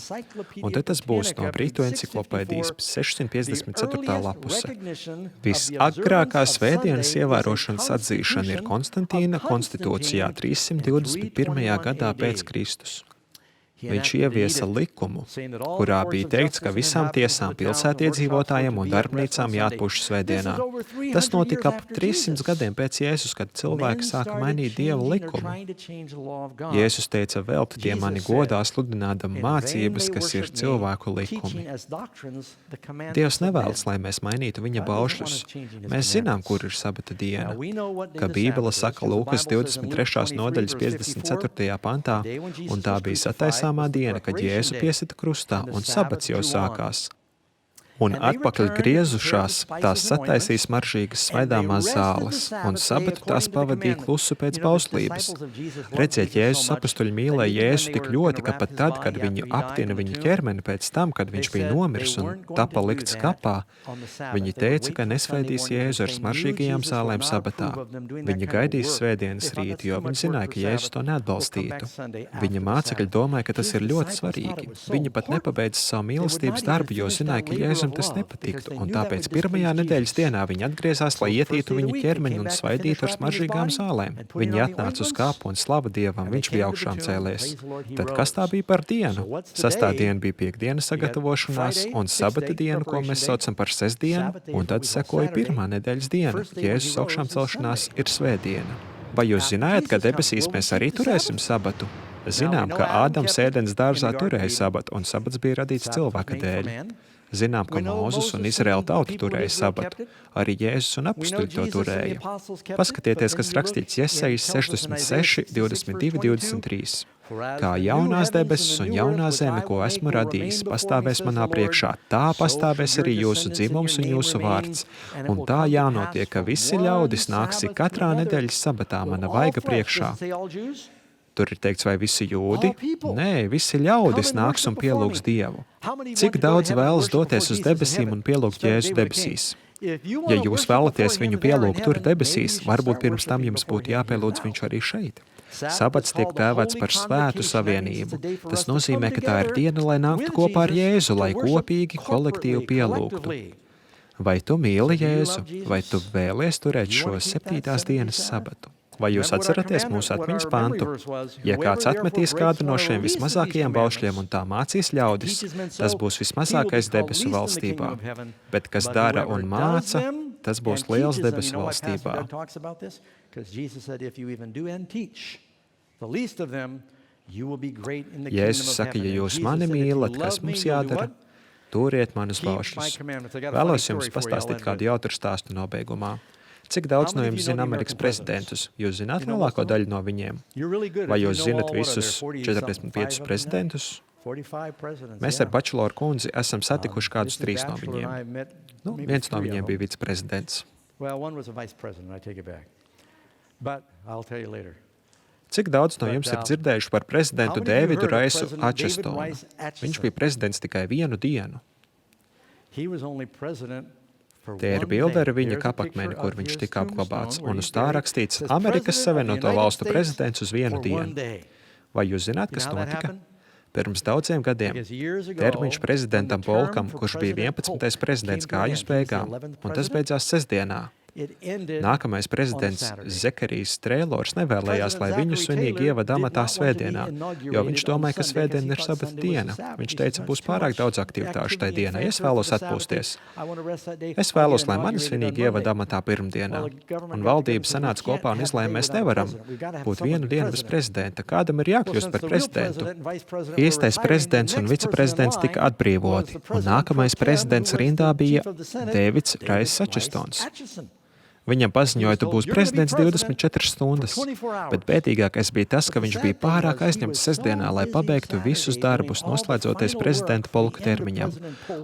Un te tas būs no Britu enciklopēdijas 654. lapuse. Visagrākā svētdienas ievērošanas atzīšana ir Konstantīna konstitūcijā 321. gadā pēc Kristus. Viņš ieviesa likumu, kurā bija teikts, ka visām tiesām, pilsētiedzīvotājiem un darbnīcām jāatpūš svētdienā. Tas notika ap 300 gadiem pēc Jēzus, kad cilvēki sāka mainīt Dieva likumu. Jēzus teica, velti tie mani godā, sludinādam mācības, kas ir cilvēku likumi. Dievs nevēlas, lai mēs mainītu viņa baušļus. Mēs zinām, kur ir sabata diena, ka Bībele saka Lūkas 23. nodaļas 54. pantā, un tā bija sataisāmā diena, kad Jēzu piesita krustā, un sabats jau sākās. Un atpakaļ griezušās, tās sataisīja smaržīgas svaidāmās zāles, un sabatu tās pavadīja klusu pēc bauslības. Redziet, Jēzus apustuļi mīlēja Jēzu tik ļoti, ka pat tad, kad viņu aptina viņa ķermeni pēc tam, kad viņš bija nomiris un tapa likts kapā, viņi teica, ka nesvaidīs Jēzu ar smaržīgajām zālēm sabatā. Viņi gaidīs svētdienas rītu, jo viņi zināja, ka Jēzus to neatbalstītu. Viņa mācekļi domāja, ka tas ir ļoti svarīgi. Viņi pat nepabeidza savu mīlestības darbu, jo zināja, ka Jēzus tas nepatiktu, un tāpēc pirmajā nedēļas dienā viņi atgriezās, lai ietītu viņa ķermeni un svaidītu ar smaržīgām zālēm. Viņi atnāca uz kāpu un slava Dievam, viņš bija augšām cēlies. Tad kas tā bija par dienu? Sastā diena bija piekdienas sagatavošanās, un sabata diena, ko mēs saucam par sestdienu, un tad sekoja pirmā nedēļas diena. Jēzus augšām celšanās ir svētdiena. Vai jūs zinājāt, ka debesīs mēs arī turēsim sabatu? Zinām, ka Ādams ēdens dārzā turēja sabatu, un sabats bija radīts cilvēka dēļ. Zinām, ka Mūzes un Izraēla tauta turēja sabatu. Arī Jēzus un apustuļi to turēja. Paskatieties, kas rakstīts Jesajas 66, 22, 23. Kā jaunās debesis un jaunā zeme, ko esmu radījis, pastāvēs manā priekšā, tā pastāvēs arī jūsu dzimums un jūsu vārds. Un tā jānotiek, ka visi ļaudis nāks katrā nedēļas sabatā mana vaiga priekšā. Tur ir teikts, vai visi jūdi? Nē, visi ļaudis nāks un pielūgs Dievu. Cik daudz vēlas doties uz debesīm un pielūgt Jēzu debesīs? Ja jūs vēlaties viņu pielūgt tur debesīs, varbūt pirms tam jums būtu jāpielūdz viņš arī šeit. Sabats tiek dēvēts par svētu savienību. Tas nozīmē, ka tā ir diena, lai nāktu kopā ar Jēzu, lai kopīgi, kolektīvi pielūgtu. Vai tu mīli Jēzu, vai tu vēlies turēt šo 7. dienas sabatu? Vai jūs atceraties mūsu atmiņas pantu? Ja kāds atmetīs kādu no šiem vismazākajiem baušļiem un tā mācīs ļaudis, tas būs vismazākais debesu valstībā. Bet kas dara un māca, tas būs liels debesu valstībā. Jēzus saka, ja jūs mani mīlat, kas mums jādara? Turiet manus baušļus. Vēlos jums pastāstīt kādu jautru stāstu nobeigumā. Cik daudz no jums zina Amerikas prezidentus? Jūs zināt lielāko daļu no viņiem? Vai jūs zinat visus 45 prezidentus? Mēs ar bačeloru kundzi esam satikuši kādus 3 no viņiem. Viens no viņiem bija viceprezidents. Cik daudz no jums ir dzirdējuši par prezidentu Dēvidu Raisu Atchestonu? Viņš bija prezidents tikai 1 dienu. Te ir bilde ar viņa kapakmeni, kur viņš tika apglabāts, un uz tā rakstīts Amerikas Savienoto Valstu prezidents uz 1 dienu. Vai jūs zināt, kas notika? Pirms daudziem gadiem termiņš prezidentam Polkam, kurš bija 11. prezidents, gāja uz beigām, un tas beidzās sestdienā. Nākamais prezidents Zekarijs Trēlors nevēlējās, lai viņu svinīgi ievada amatā svētdienā, jo viņš domāja, ka svētdiena ir sabata diena. Viņš teica, būs pārāk daudz aktivitāšu tajā dienā, es vēlos atpūsties. Es vēlos, lai mani svinīgi ievada amatā pirmdienā. Un valdība sanāca kopā un izlēma, mēs nevaram būt 1 dienu bez prezidenta. Kādam ir jākļūst par prezidentu? Īstais prezidents un viceprezidents tika atbrīvoti, un nākamais prezidents rindā bija Dēvids Rais Atchestons. Viņam paziņoja, tu būsi prezidents 24 stundas, bet bēdīgākais bija tas, ka viņš bija pārāk aizņemts sestdienā, lai pabeigtu visus darbus, noslēdzoties prezidenta polka termiņam.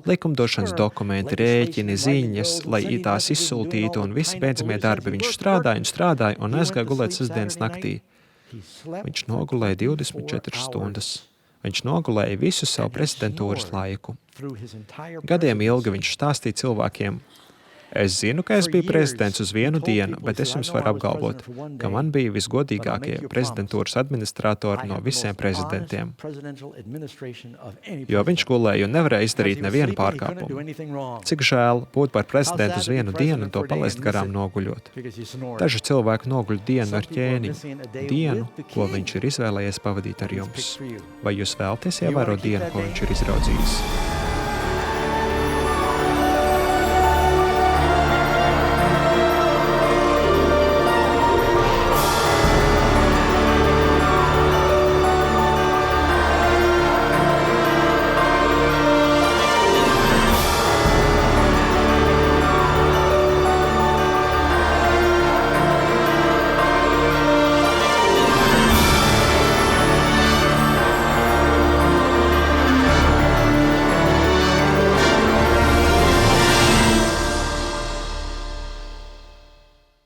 Likumdošanas dokumenti, rēķini, ziņas, lai tās izsūtītu un visi beidzamie darbi. Viņš strādāja un aizgāja gulēt sestdienas naktī. Viņš nogulēja 24 stundas. Viņš nogulēja visu savu prezidentūras laiku. Gadiem ilgi viņš stāstīja cilvēkiem: es zinu, ka es biju prezidents uz vienu dienu, bet es jums varu apgalvot, ka man bija visgodīgākie prezidentūras administratori no visiem prezidentiem. Jo viņš gulēja un nevarēja izdarīt nevienu pārkāpumu. Cik žēl būt par prezidentu uz vienu dienu un to palaist garām noguļot. Daži cilvēki noguļ dienu ar ķēniņu, dienu, ko viņš ir izvēlējies pavadīt ar jums. Vai jūs vēlaties ievērot dienu, ko viņš ir izraudzījis?